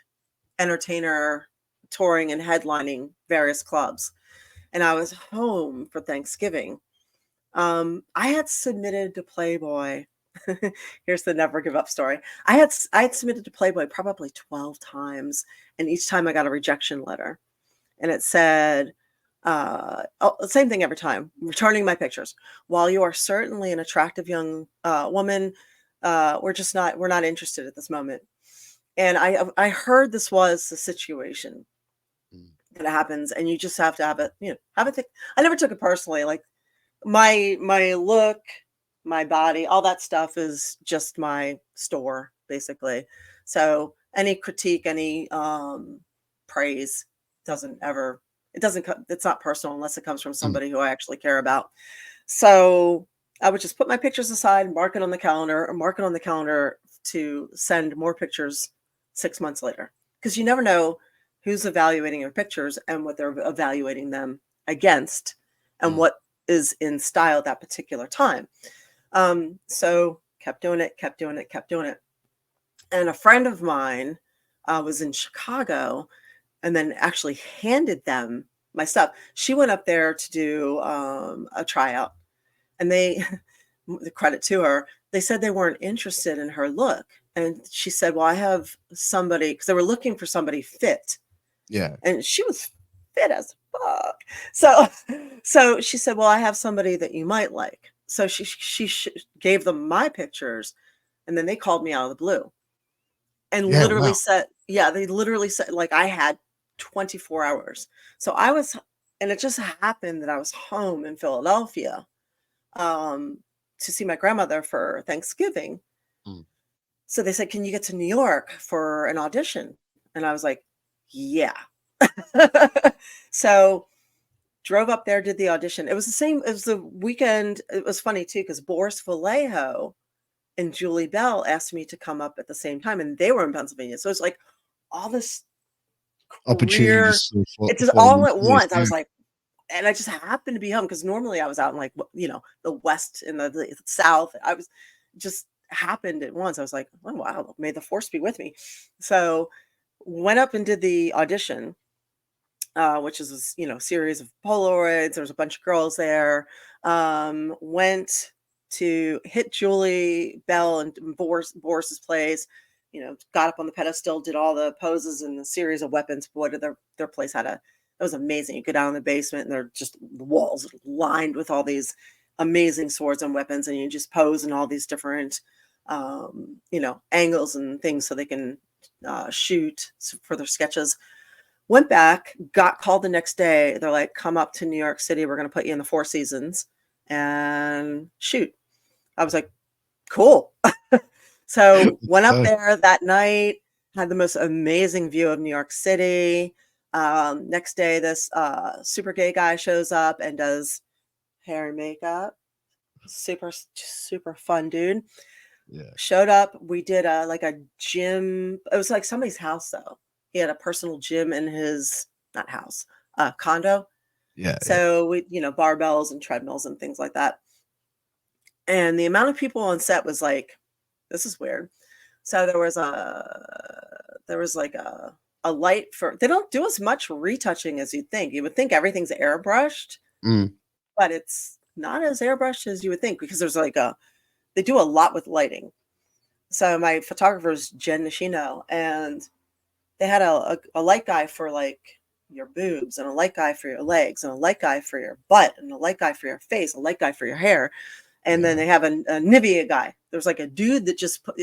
entertainer touring and headlining various clubs. And I was home for Thanksgiving. I had submitted to Playboy. Here's the never give up story. I had submitted to Playboy probably 12 times, and each time I got a rejection letter. And it said, same thing every time, returning my pictures. While you are certainly an attractive young woman, we're not interested at this moment. And I heard this was the situation Mm. that happens, and you just have to have it, have it. I never took it personally. Like my look, my body, all that stuff is just my store, basically. So any critique, any praise doesn't ever it doesn't it's not personal unless it comes from Mm. somebody who I actually care about. So I would just put my pictures aside, mark it on the calendar, or mark it on the calendar to send more pictures 6 months later. Because you never know who's evaluating your pictures and what they're evaluating them against and Mm. what is in style that particular time. So kept doing it, kept doing it, kept doing it. And a friend of mine was in Chicago and then actually handed them my stuff. She went up there to do a tryout, and they, the credit to her, they said they weren't interested in her look. And she said, "Well, I have somebody," because they were looking for somebody fit, Yeah. and she was fit as fuck. So, so she said, "Well, I have somebody that you might like." So she gave them my pictures, and then they called me out of the blue and Yeah. literally Wow. said, yeah, they literally said, like, I had 24 hours. So I was, and it just happened that I was home in Philadelphia um, to see my grandmother for Thanksgiving. Mm. So they said, "Can you get to New York for an audition?" And I was like, "Yeah." So drove up there, did the audition. It was the same. It was the weekend. It was funny too because Boris Vallejo and Julie Bell asked me to come up at the same time, and they were in Pennsylvania. So it's like all this Opportunity career. just sort It's of just falling all into at this. once. I Yeah. was like, and I just happened to be home because normally I was out in like the West in the South. I was just happened at once. I was like, oh wow, may the force be with me. So went up and did the audition, which is this, series of Polaroids. There was a bunch of girls there. Went to hit Julie Bell and Boris's place. Got up on the pedestal, did all the poses and the series of weapons. Boy, did their place had a that was amazing. You go down in the basement and they're just the walls lined with all these amazing swords and weapons, and you just pose in all these different angles and things so they can shoot for their sketches. Went back, got called the next day. They're like, "Come up to New York City. We're going to put you in the Four Seasons and shoot." I was like, "Cool." So went up Uh, there that night, had the most amazing view of New York City. Next day, this super gay guy shows up and does hair and makeup. Super, super fun dude. yeah. Showed up. We did a gym. It was like somebody's house though. He had a personal gym in his not house, condo. Yeah. Yeah. So we, barbells and treadmills and things like that. And the amount of people on set was like, this is weird. So there was like a light for they don't do as much retouching as you'd think. You would think everything's airbrushed, Mm. but it's not as airbrushed as you would think because there's like they do a lot with lighting. So my photographer is Jen Nishino, and they had a light guy for like your boobs, and a light guy for your legs, and a light guy for your butt, and a light guy for your face, a light guy for your hair. And then Yeah. they have a Nivea guy. There's like a dude that just puts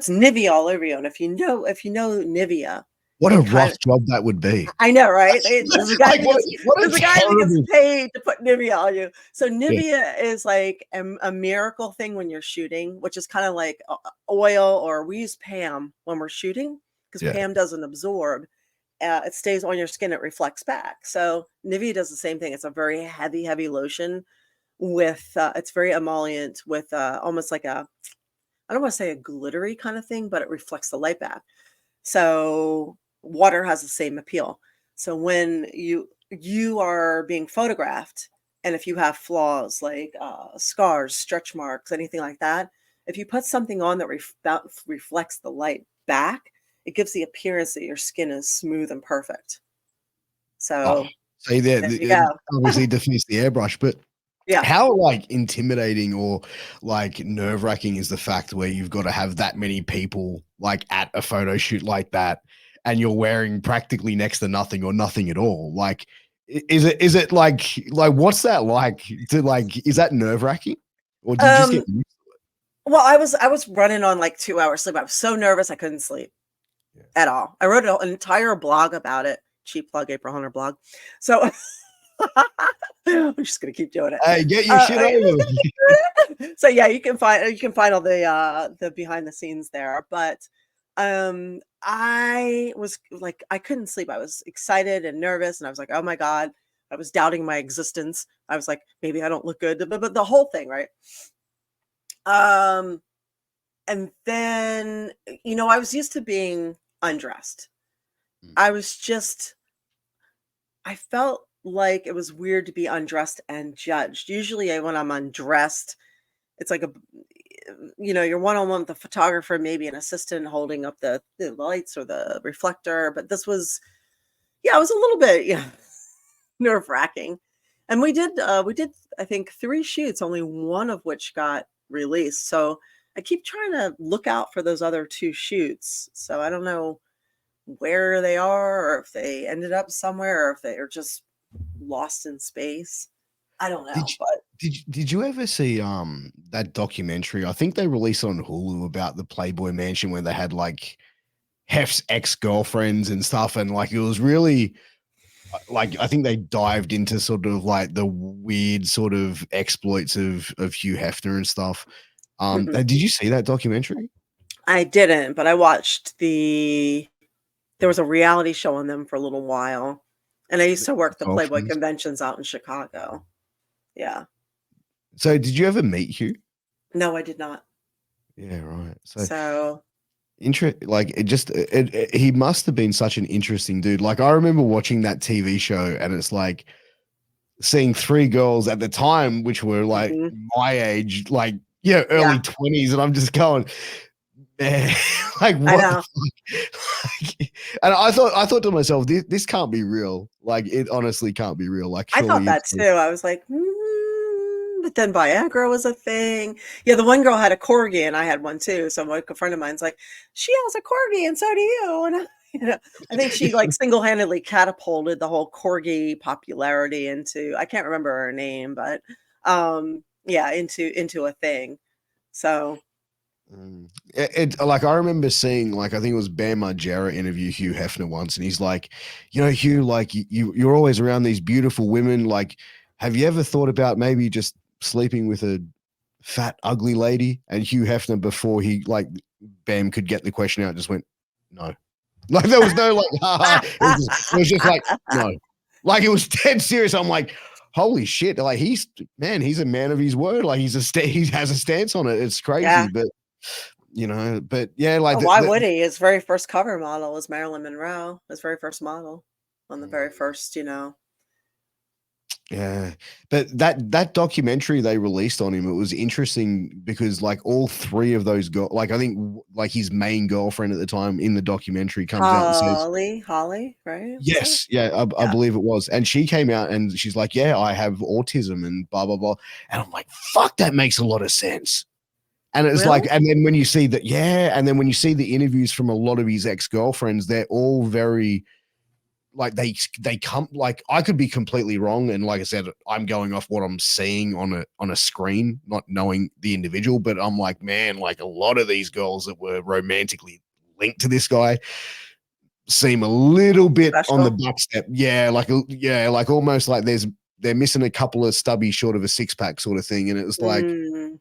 Nivea all over you. And if you know Nivea, What a it kind rough of, job that would be. I know, right? There's a guy Like that gets what a there's a guy that gets terrible. paid to put Nivea on you. So Yeah. Nivea is like a miracle thing when you're shooting, which is kind of like oil, or we use Pam when we're shooting because Yeah. Pam doesn't absorb. It stays on your skin, it reflects back. So Nivea does the same thing. It's a very heavy, heavy lotion with it's very emollient with almost like a, I don't want to say a glittery kind of thing, but it reflects the light back. So water has the same appeal. So when you are being photographed, and if you have flaws like scars, stretch marks, anything like that, if you put something on that reflects the light back, it gives the appearance that your skin is smooth and perfect. Oh, So see there, there you it go. obviously defeats the airbrush, but Yeah. how like intimidating or like nerve-wracking is the fact where you've got to have that many people like at a photo shoot like that, and you're wearing practically next to nothing or nothing at all? Like, is it like what's that like to like? Is that nerve-wracking, or do you just get Um, well, I was running on like 2 hours sleep. I was so nervous I couldn't sleep Yeah. at all. I wrote an entire blog about it. Cheap plug, April Hunter blog. So I'm just gonna keep doing it. Hey, get your shit over. So yeah, you can find all the behind the scenes there. But I was like, I couldn't sleep. I was excited and nervous, and I was like, oh my God. I was doubting my existence. I was like, maybe I don't look good, but the whole thing, right? Um, and then I was used to being undressed. Mm. I was just I felt like it was weird to be undressed and judged. Usually, when I'm undressed, it's like you're one on one with the photographer, maybe an assistant holding up the lights or the reflector. But this was, yeah, it was a little bit, nerve wracking. And we did, I think, 3 shoots, only one of which got released. So I keep trying to look out for those other 2 shoots. So I don't know where they are, or if they ended up somewhere, or if they are just lost in space. I don't Did know, you, but did you ever see that documentary? I think they released on Hulu about the Playboy Mansion where they had like Hef's ex-girlfriends and stuff, and like it was really like I think they dived into sort of like the weird sort of exploits of Hugh Hefner and stuff. mm-mm. Did you see that documentary? I didn't. But I watched there was a reality show on them for a little while, and I used to work the Playboy Dolphins. conventions out in Chicago. Yeah. So did you ever meet Hugh? No, I did not. Yeah, right. So So like he must have been such an interesting dude. Like I remember watching that TV show, and it's like seeing 3 girls at the time, which were like mhm, my age, like yeah, yeah, early 20s, and I'm just going, man, like I what the know. fuck? Like, and I thought to myself, this can't be real. Like it honestly can't be real. Like I thought surely that it's too. I was like, but then Viagra was a thing. Yeah, the one girl had a corgi, and I had one too. So like a friend of mine's like, she has a corgi, and so do you. And I think she like single handedly catapulted the whole corgi popularity into, I can't remember her name, but yeah, into a thing. So Like I remember seeing like I think it was Bam Margera interview Hugh Hefner once, and he's like, Hugh, like you're always around these beautiful women. Like, have you ever thought about maybe just sleeping with a fat, ugly lady? And Hugh Hefner, before he like Bam could get the question out, just went, no. Like there was no like, haha. It was just like, no. Like it was dead serious. I'm like, holy shit! Like he's a man of his word. Like he has a stance on it. It's crazy, yeah. but but yeah, like Oh, why would he? His very first cover model was Marilyn Monroe. His very first model on the very first, Yeah, but that documentary they released on him, it was interesting because like all three of those like I think like his main girlfriend at the time in the documentary comes out and says, Holly, right? Was it? yes, yeah, I Yeah. believe it was, and she came out and she's like, yeah, I have autism and blah blah blah, and I'm like, fuck, that makes a lot of sense. And it's Really? like, and then when you see that, yeah, and then when you see the interviews from a lot of his ex girlfriends, they're all very like they come like I could be completely wrong, and like I said, I'm going off what I'm seeing on a screen, not knowing the individual, but I'm like, man, like a lot of these girls that were romantically linked to this guy seem a little bit on the Special? back step. Yeah, like almost like they're missing a couple of stubbies short of a six pack sort of thing, and it was like, Mm.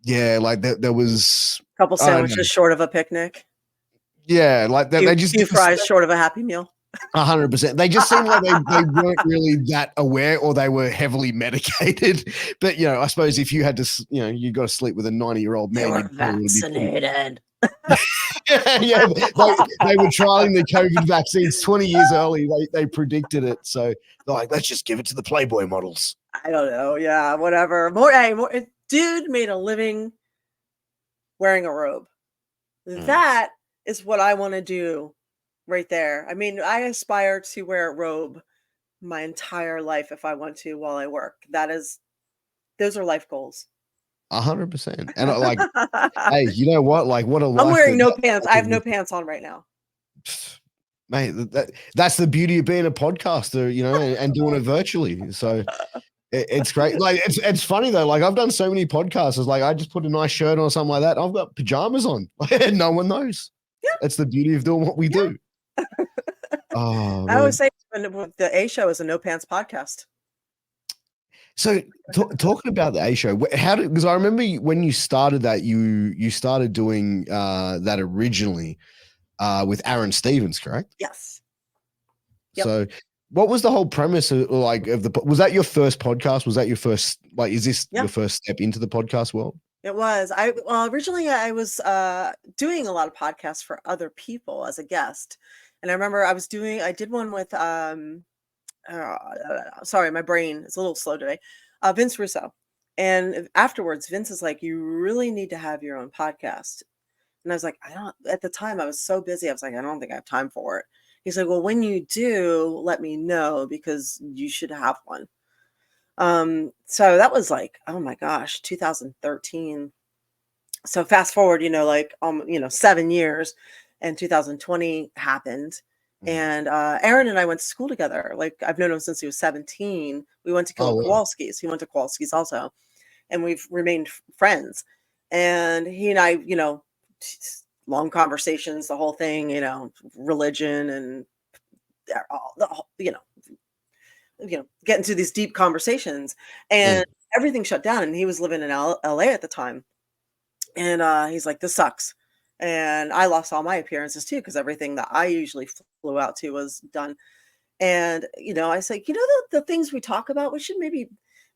yeah, like there was Couple I don't know, sandwiches short of a picnic. yeah, like they just Few didn't fries short of a Happy Meal. 100%. They just seemed like they weren't really that aware, or they were heavily medicated. But I suppose if you had to, you got to sleep with a 90-year-old They man, were you'd probably want to be pretty. vaccinated. Yeah, they were trialing the COVID vaccines 20 years early. They predicted it, so they're like, let's just give it to the Playboy models. I don't know. Yeah, whatever. Dude made a living wearing a robe. That is what I want to do right there. I mean, I aspire to wear a robe my entire life if I want to while I work. Those are life goals. 100%. And like, hey, you know what? Like, what a I'm life wearing that no that pants. I have no fucking pants on right now. mate. That's the beauty of being a podcaster, and doing it virtually. So it's great. Like it's funny though. Like I've done so many podcasts. It's like I just put a nice shirt on or something like that. I've got pajamas on. No one knows. Yeah, That's the beauty of doing what we yeah. do. Oh I always man. say the A show is a no pants podcast. So talking about the A show, how did, because I remember when you started that, you started doing that originally with Aaron Stevens, correct? Yes. Yep. So what was the whole premise was that your first podcast? Was that your first, like, is this Yeah. your first step into the podcast world? It was. Originally I was doing a lot of podcasts for other people as a guest. And I remember I did one with sorry, my brain is a little slow today. Vince Russo. And afterwards, Vince is like, you really need to have your own podcast. And I was like, I don't, at the time I was so busy. I was like, I don't think I have time for it. He's like, well, when you do, let me know because you should have one. So that was like, oh my gosh, 2013. So fast forward, 7 years, and 2020 happened. And Aaron and I went to school together. Like I've known him since he was 17. We went to Oh, wow. Kowalski's. He went to Kowalski's also, and we've remained friends. And he and I, long conversations, the whole thing, religion and all the getting to these deep conversations, and everything shut down. And he was living in LA at the time, and he's like, "This sucks." And I lost all my appearances too because everything that I usually flew out to was done. And I say, the things we talk about, we should maybe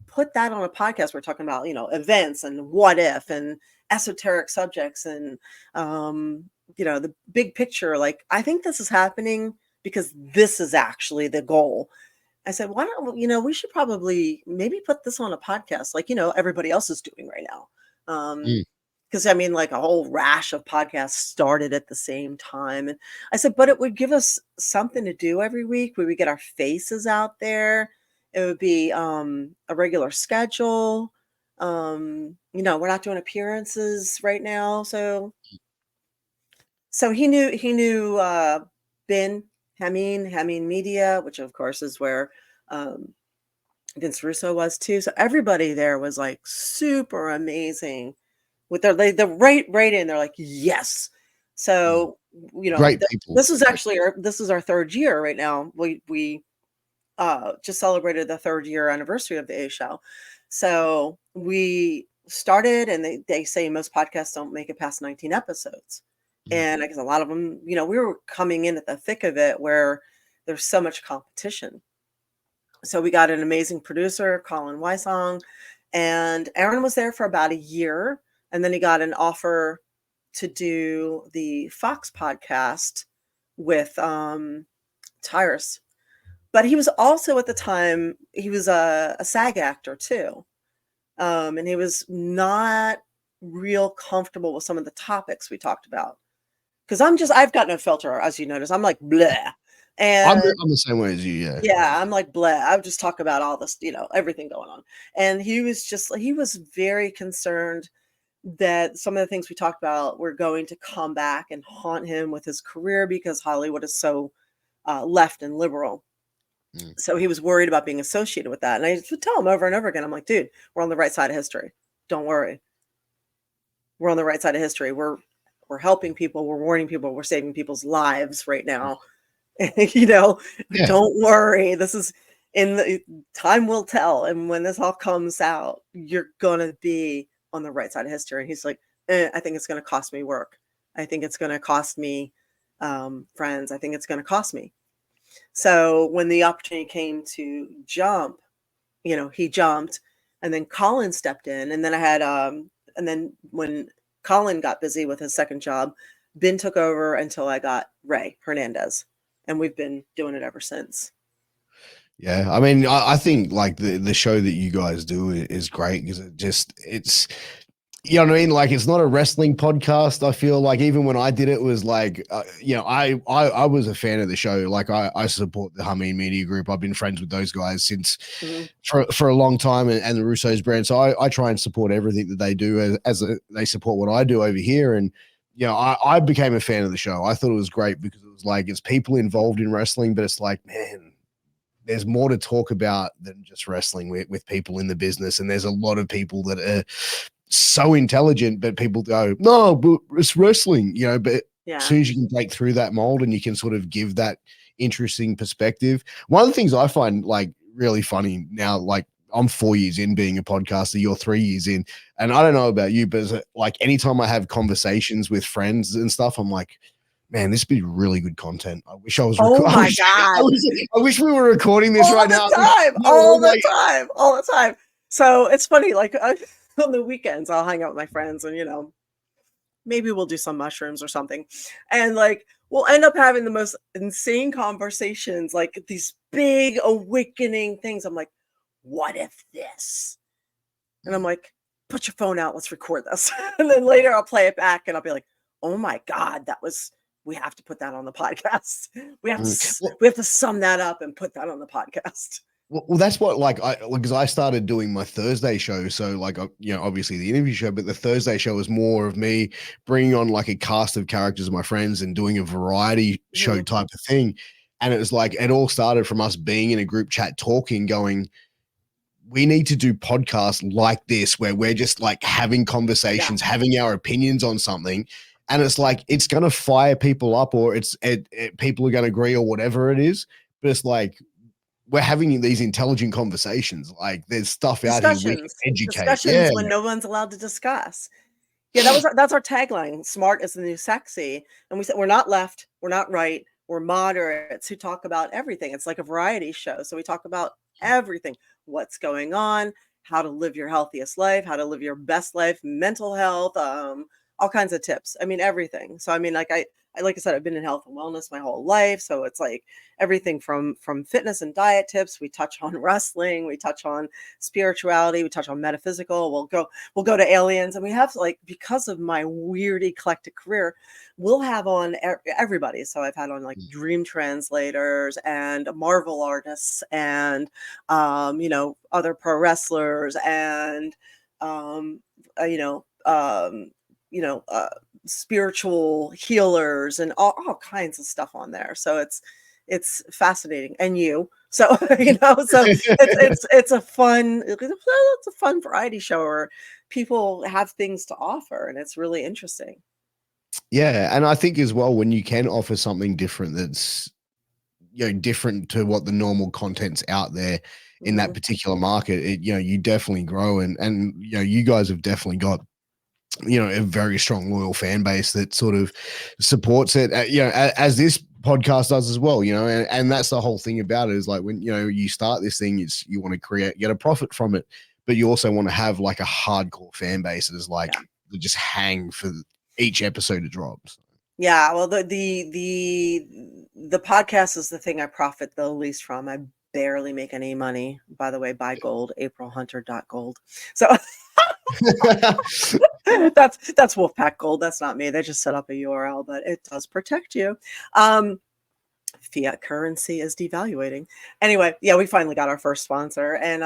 put that on a podcast. We're talking about events and what if and esoteric subjects and the big picture. Like I think this is happening because this is actually the goal. I said, why don't we should probably maybe put this on a podcast like everybody else is doing right now. Because I mean, like a whole rash of podcasts started at the same time. And I said, but it would give us something to do every week where we get our faces out there. It would be a regular schedule. We're not doing appearances right now. So he knew Ben Hameen Media, which of course is where Vince Russo was too. So everybody there was like super amazing with the right in. They're like, yes. So Great people. this is actually this is our third year right now. We just celebrated the 3rd year anniversary of the A show. So we started, and they say most podcasts don't make it past 19 episodes. And I guess a lot of them, we were coming in at the thick of it where there's so much competition. So we got an amazing producer, Colin Wysong, and Aaron was there for about a year. And then he got an offer to do the Fox podcast with Tyrus. but he was also at the time, he was a SAG actor too. And he was not real comfortable with some of the topics we talked about. Because I've got no filter, as you notice. I'm like, bleh. I'm And I'm the same way as you. Yeah. yeah, I'm like, bleh. I would just talk about all this, everything going on. And he was very concerned that some of the things we talked about were going to come back and haunt him with his career because Hollywood is so left and liberal. Mm. So he was worried about being associated with that. And I would tell him over and over again, I'm like, dude, we're on the right side of history. Don't worry. We're on the right side of history. We're helping people, we're warning people, we're saving people's lives right now. Yeah. Don't worry. This is in the time will tell. And when this all comes out, you're gonna be on the right side of history. And he's like, I think it's gonna cost me work. I think it's gonna cost me friends. I think it's gonna cost me. So when the opportunity came to jump, he jumped, and then Colin stepped in, and then and then when Colin got busy with his second job, Ben took over until I got Ray Hernandez, and we've been doing it ever since. Yeah, I mean, I think like the show that you guys do is great because it's you know what I mean? Like, it's not a wrestling podcast. I feel like even when I did it was like, I was a fan of the show. Like, I support the Hameen Media Group. I've been friends with those guys since for a long time, and the Russo's brand. So I try and support everything that they do as they support what I do over here. And I became a fan of the show. I thought it was great because it was like it's people involved in wrestling, but it's like, man, there's more to talk about than just wrestling with people in the business. And there's a lot of people that are so intelligent, but people go, no, but it's wrestling, but as soon as you can break through that mold and you can sort of give that interesting perspective. One of the things I find like really funny now, like I'm 4 years in being a podcaster, you're 3 years in, and I don't know about you, but like anytime I have conversations with friends and stuff, I'm like, man, this would be really good content. I wish I was Oh my God. I wish we were recording this right now. All the time. So it's funny, like on the weekends, I'll hang out with my friends and, maybe we'll do some mushrooms or something. And like, we'll end up having the most insane conversations, like these big awakening things. I'm like, what if this? And I'm like, put your phone out, let's record this. And then later I'll play it back and I'll be like, oh my God, we have to put that on the podcast. We have to sum that up and put that on the podcast. Well, that's what because I started doing my Thursday show. So like, obviously the interview show, but the Thursday show was more of me bringing on like a cast of characters of my friends and doing a variety show type of thing. And it was like, it all started from us being in a group chat talking, going, we need to do podcasts like this, where we're just like having conversations, having our opinions on something. And it's like, it's going to fire people up, or people are going to agree, or whatever it is. But it's like, we're having these intelligent conversations. Like, there's stuff out here we can educate. Discussions when no one's allowed to discuss. Yeah, that's our tagline. Smart is the new sexy. And we said, we're not left, we're not right, we're moderates who talk about everything. It's like a variety show. So we talk about everything, what's going on, how to live your healthiest life, how to live your best life, mental health, all kinds of tips. I mean, everything. So, I mean, like I said, I've been in health and wellness my whole life. So it's like everything from fitness and diet tips. We touch on wrestling, we touch on spirituality, we touch on metaphysical. We'll go to aliens, and we have, like, because of my weird eclectic career, we'll have on everybody. So I've had on like dream translators and Marvel artists and other pro wrestlers and spiritual healers and all kinds of stuff on there. So it's fascinating. And so it's a fun variety show where people have things to offer, and it's really interesting. Yeah, and I think as well, when you can offer something different that's different to what the normal content's out there in that particular market, you definitely grow, and you guys have definitely got a very strong loyal fan base that sort of supports it, as this podcast does as well, and that's the whole thing about it, is like, when you start this thing, you want to get a profit from it, but you also want to have like a hardcore fan base that is like that just hang for each episode it drops. Yeah, well, the podcast is the thing I profit the least from. I barely make any money. By the way, buy gold, aprilhunter.gold. So that's Wolfpack Gold. That's not me. They just set up a URL, but it does protect you. Um, Fiat currency is devaluating. Anyway, yeah, we finally got our first sponsor, and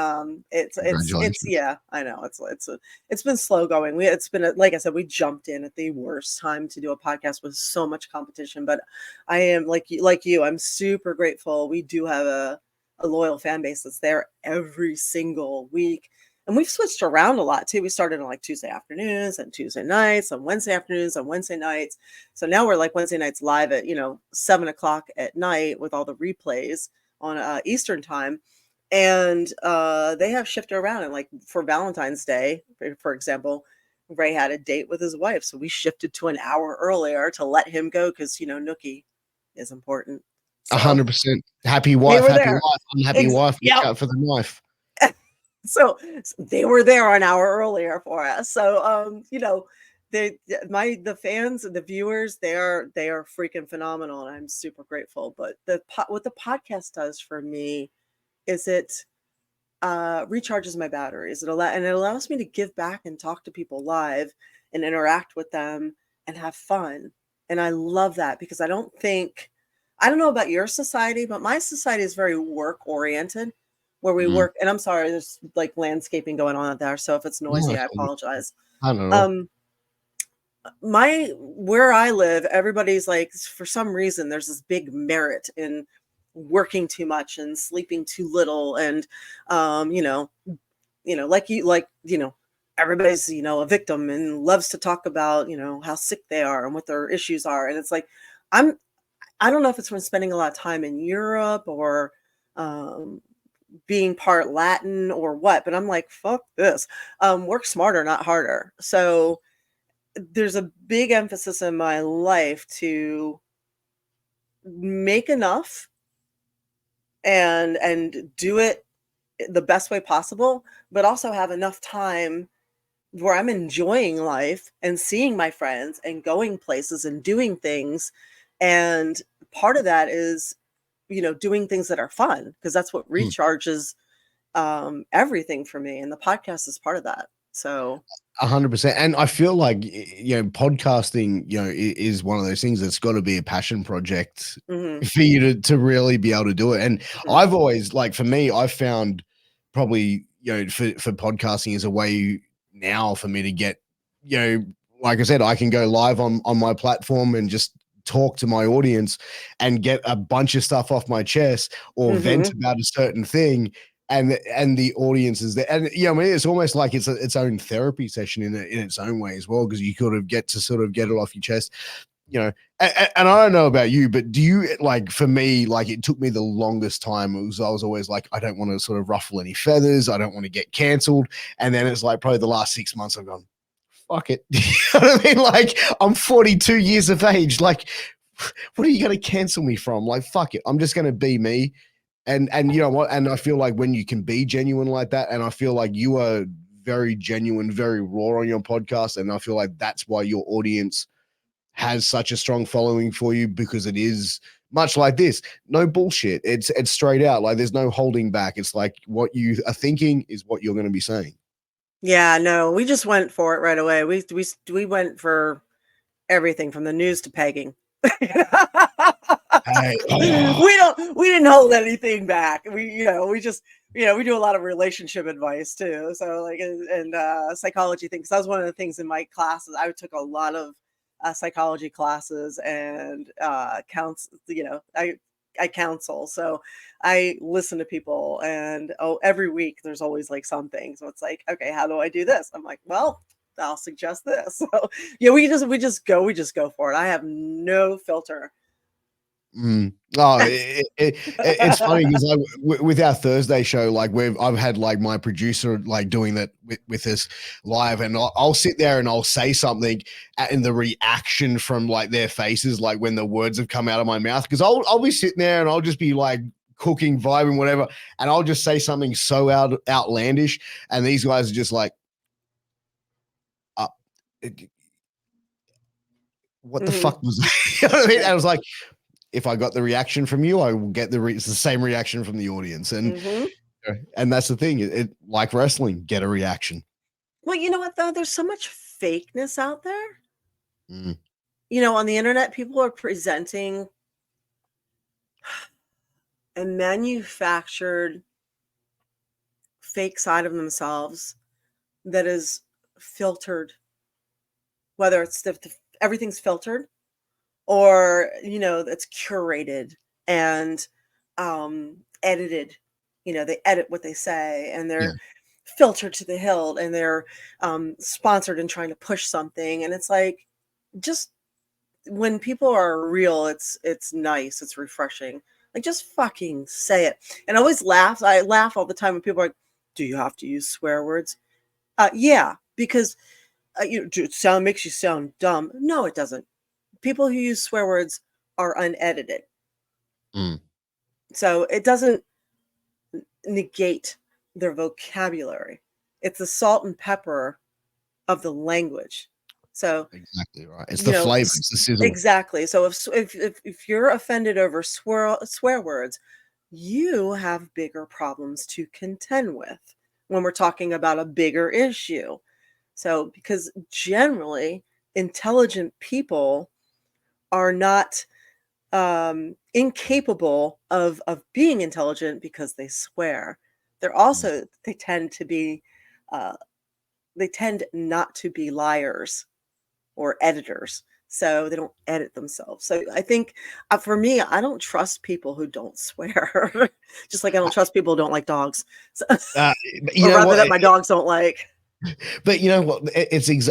it's Congratulations. yeah, I know it's been slow going. It's been like I said, we jumped in at the worst time to do a podcast with so much competition, but I am like you, I'm super grateful. We do have a loyal fan base that's there every single week. And we've switched around a lot too. We started on like Tuesday afternoons and Tuesday nights, on Wednesday afternoons, on Wednesday nights. So now we're like Wednesday nights live at 7 o'clock at night with all the replays on Eastern time, and they have shifted around. And like for Valentine's Day, for example, Ray had a date with his wife, so we shifted to an hour earlier to let him go because Nookie is important. So 100%. Happy they wife, were happy there. life. Unhappy wife, Yep. look out for the knife. So they were there an hour earlier for us. So the fans and the viewers, they are freaking phenomenal, and I'm super grateful. But what the podcast does for me is it recharges my batteries. It allows me to give back and talk to people live and interact with them and have fun. And I love that because I don't know about your society, but my society is very work oriented, where we Mm. work. And I'm sorry, there's like landscaping going on out there, so if it's No, noisy, I it's all good. apologize. I don't know. Um, my where I live, everybody's like, for some reason, there's this big merit in working too much and sleeping too little, and um, you know, everybody's a victim and loves to talk about how sick they are and what their issues are, and it's like I'm I don't know if it's from spending a lot of time in Europe or um, being part Latin or what, but I'm like, fuck this. Work smarter, not harder. So there's a big emphasis in my life to make enough and do it the best way possible, but also have enough time where I'm enjoying life and seeing my friends and going places and doing things. And part of that is, doing things that are fun because that's what Mm. recharges everything for me. And the podcast is part of that. So, 100%. And I feel like, podcasting, is one of those things that's got to be a passion project mhm, for you to really be able to do it. And mhm, I've always, like, for me, I've found probably, for podcasting is a way now for me to get, like I said, I can go live on my platform and just talk to my audience and get a bunch of stuff off my chest or vent mhm. about a certain thing, and the audience is there, and I mean, it's almost like it's its own therapy session in its own way as well, because you could have get to sort of get it off your chest, and I don't know about you, but do you, like, for me, like, it took me the longest time. I was always like, I don't want to sort of ruffle any feathers, I don't want to get canceled, and then it's like probably the last 6 months I've gone, fuck it. You know what I mean? Like, I'm 42 years of age, like, what are you going to cancel me from? Like, fuck it, I'm just going to be me. And you know what? And I feel like when you can be genuine like that, and I feel like you are very genuine, very raw on your podcast, and I feel like that's why your audience has such a strong following for you, because it is much like this. No bullshit. It's straight out. Like, there's no holding back. It's like what you are thinking is what you're going to be saying. Yeah, no, we just went for it right away. We went for everything from the news to pegging. Hey, oh, We didn't hold anything back. We do a lot of relationship advice too. So like and psychology things. That was one of the things in my classes. I took a lot of psychology classes and I counsel. So I listen to people and every week there's always like something. So it's like, okay, how do I do this? I'm like, well, I'll suggest this. So yeah, we just go for it. I have no filter. mm. Oh, it's funny because with our Thursday show, like, I've had like my producer like doing that with us live, and I'll sit there and I'll say something, and the reaction from like their faces, like when the words have come out of my mouth, because I'll be sitting there and I'll just be like cooking, vibing, whatever, and I'll just say something so outlandish, and these guys are just like, uh, what the Mhm. fuck was that? You know what I mean? And Yeah. I was like, if I got the reaction from you, I will get it's the same reaction from the audience. Mhm. And that's the thing. Like wrestling, get a reaction. Well, you know what though? There's so much fakeness out there. Mm, On the internet, people are presenting a manufactured fake side of themselves that is filtered, whether it's everything's filtered or, it's curated and edited. They edit what they say and yeah. they're filtered to the hilt and they're sponsored and trying to push something. And it's like, just when people are real, it's nice, it's refreshing. Like, just fucking say it. And I laugh all the time when people are like, do you have to use swear words? Yeah, because it makes you sound dumb. No, it doesn't. People who use swear words are unedited, Mm, so it doesn't negate their vocabulary. It's the salt and pepper of the language. So, exactly right. It's the flavor. It's the sizzle. exactly. So if you're offended over swear words, you have bigger problems to contend with when we're talking about a bigger issue. So, because generally intelligent people are not incapable of being intelligent because they swear. They're Mm. also uh, they tend not to be liars or editors, so they don't edit themselves. So I think for me, I don't trust people who don't swear, just like I don't trust people who don't like dogs, so, Uh, you or know rather what? that my dogs don't like. But you know what?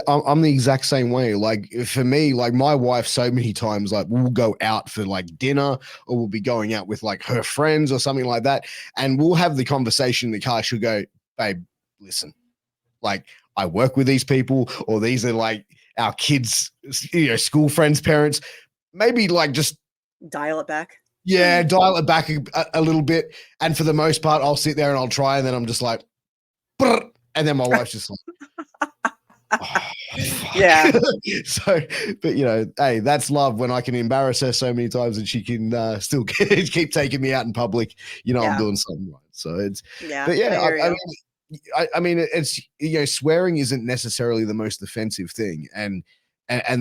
I'm the exact same way. Like for me, like my wife, so many times, like we'll go out for like dinner, or we'll be going out with like her friends or something like that, and we'll have the conversation in the car. She'll go, "Babe, listen, like I work with these people, or these are like our kids, school friends' parents. Maybe like just Dial it back. yeah, dial it back a little bit." And for the most part, I'll sit there and I'll try, and then I'm just like, "Brr," and then my wife's just like, oh, fuck. Yeah, So, but hey, that's love when I can embarrass her so many times and she can still keep taking me out in public. I'm yeah, doing something right. So yeah. but I yeah, hear I you. mean, I mean, it's swearing isn't necessarily the most offensive thing, and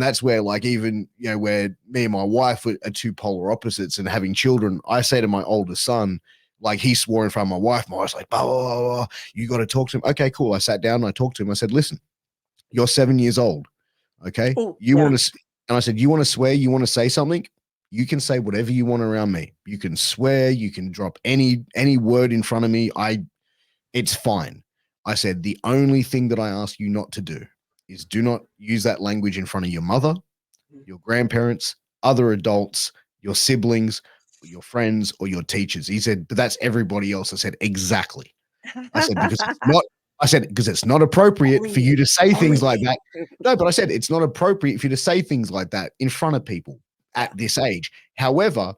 that's where like even where me and my wife are two polar opposites, and having children, I say to my oldest son. Like he swore in front of my wife. My wife's like, blah, blah, blah, blah. You got to talk to him. Okay, cool. I sat down and I talked to him. I said, listen, you're 7 years old. Okay. Oh, You yeah. want to, and I said, you want to swear, you want to say something, you can say whatever you want around me. You can swear, you can drop any word in front of me. It's fine. I said, the only thing that I ask you not to do is do not use that language in front of your mother, your grandparents, other adults, your siblings, your friends, or your teachers. He said, but that's everybody else. I said, exactly. I said, because it's not, I said, because it's not appropriate Only for you me. to say Only things like me. that. No, but I said, it's not appropriate for you to say things like that in front of people Yeah. at this age. However,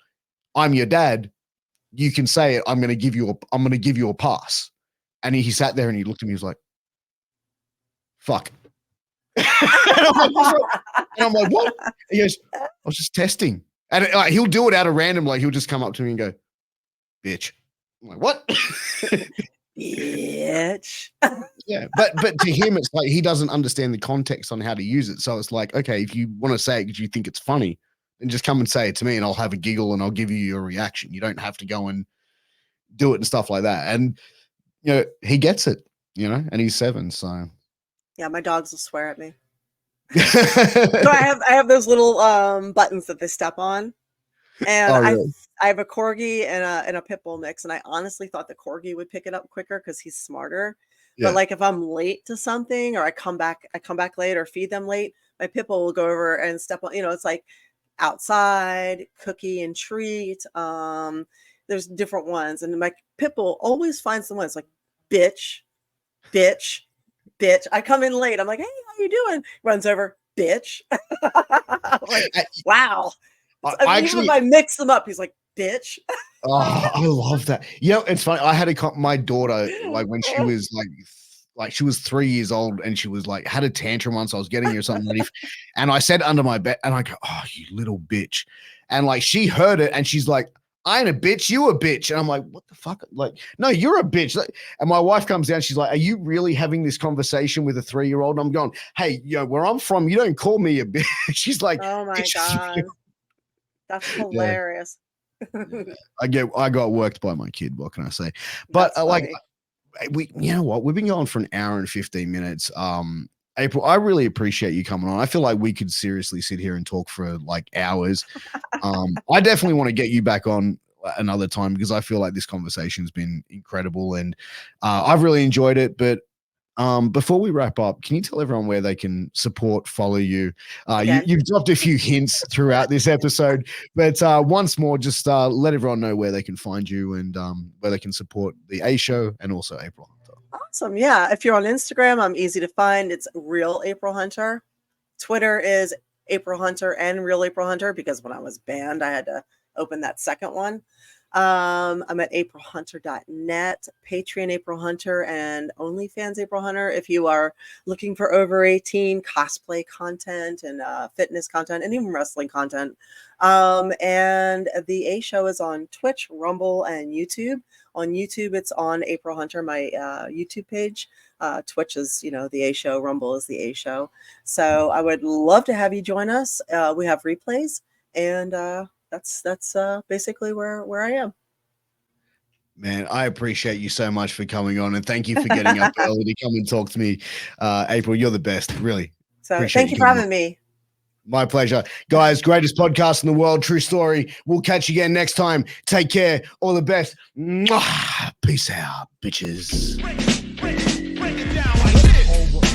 I'm your dad. You can say it. I'm going to give you a pass. And he sat there and he looked at me. He was like, fuck. And I'm like, what's wrong? And I'm like, what? He goes, I was just testing. And he'll do it out of random. Like he'll just come up to me and go, bitch. I'm like, what? Bitch. Yeah, but to him, it's like he doesn't understand the context on how to use it. So it's like, okay, if you want to say it because you think it's funny, then just come and say it to me, and I'll have a giggle and I'll give you your reaction. You don't have to go and do it and stuff like that. And he gets it, and he's 7, so. Yeah, my dogs will swear at me. So I have those little buttons that they step on. And Oh, really? I have a corgi and a pit bull mix, and I honestly thought the corgi would pick it up quicker because he's smarter. But Yeah. like if I'm late to something or I come back late or feed them late, my pit bull will go over and step on, it's like outside, cookie and treat. There's different ones. And my pit bull always finds the ones like bitch, bitch, bitch. I come in late. I'm like, hey, how you doing? Runs over, bitch. I'm like, wow. I Even if actually, I mix them up, he's like, bitch. oh, I love that. It's funny. I had my daughter, like when she was like like she was 3 years old and she was like had a tantrum once. I was getting her something ready, and I said under my bed, and I go, "Oh, you little bitch," and like she heard it, and she's like, "I ain't a bitch, you a bitch," and I'm like, "What the fuck?" Like, no, you're a bitch. And my wife comes down, she's like, "Are you really having this conversation with a 3-year-old?" I'm going, "Hey, yo, where I'm from, you don't call me a bitch." She's like, Oh my God. That's yeah. hilarious. I got worked by my kid. What can I say? But That's like funny. you know what? We've been going for an hour and 15 minutes. April, I really appreciate you coming on. I feel like we could seriously sit here and talk for like hours. I definitely want to get you back on another time because I feel like this conversation's been incredible and I've really enjoyed it. But before we wrap up, can you tell everyone where they can support, follow you? Again. You've dropped a few hints throughout this episode, but once more, just let everyone know where they can find you and where they can support the A Show and also April Hunter. Awesome. Yeah. If you're on Instagram, I'm easy to find. It's Real April Hunter. Twitter is April Hunter and Real April Hunter because when I was banned, I had to open that second one. I'm at aprilhunter.net, Patreon April Hunter, and OnlyFans April Hunter. If you are looking for over 18 cosplay content and fitness content and even wrestling content. And the A Show is on Twitch, Rumble, and YouTube. On YouTube, it's on April Hunter, my YouTube page. Twitch is, the A Show. Rumble is the A Show. So I would love to have you join us. We have replays, and that's basically where I am. Man, I appreciate you so much for coming on, and thank you for getting up early to come and talk to me. April, you're the best, really. So thank you for having me. My pleasure. Guys, greatest podcast in the world, true story. We'll catch you again next time. Take care. All the best. Mwah. Peace out, bitches. Break it down like this.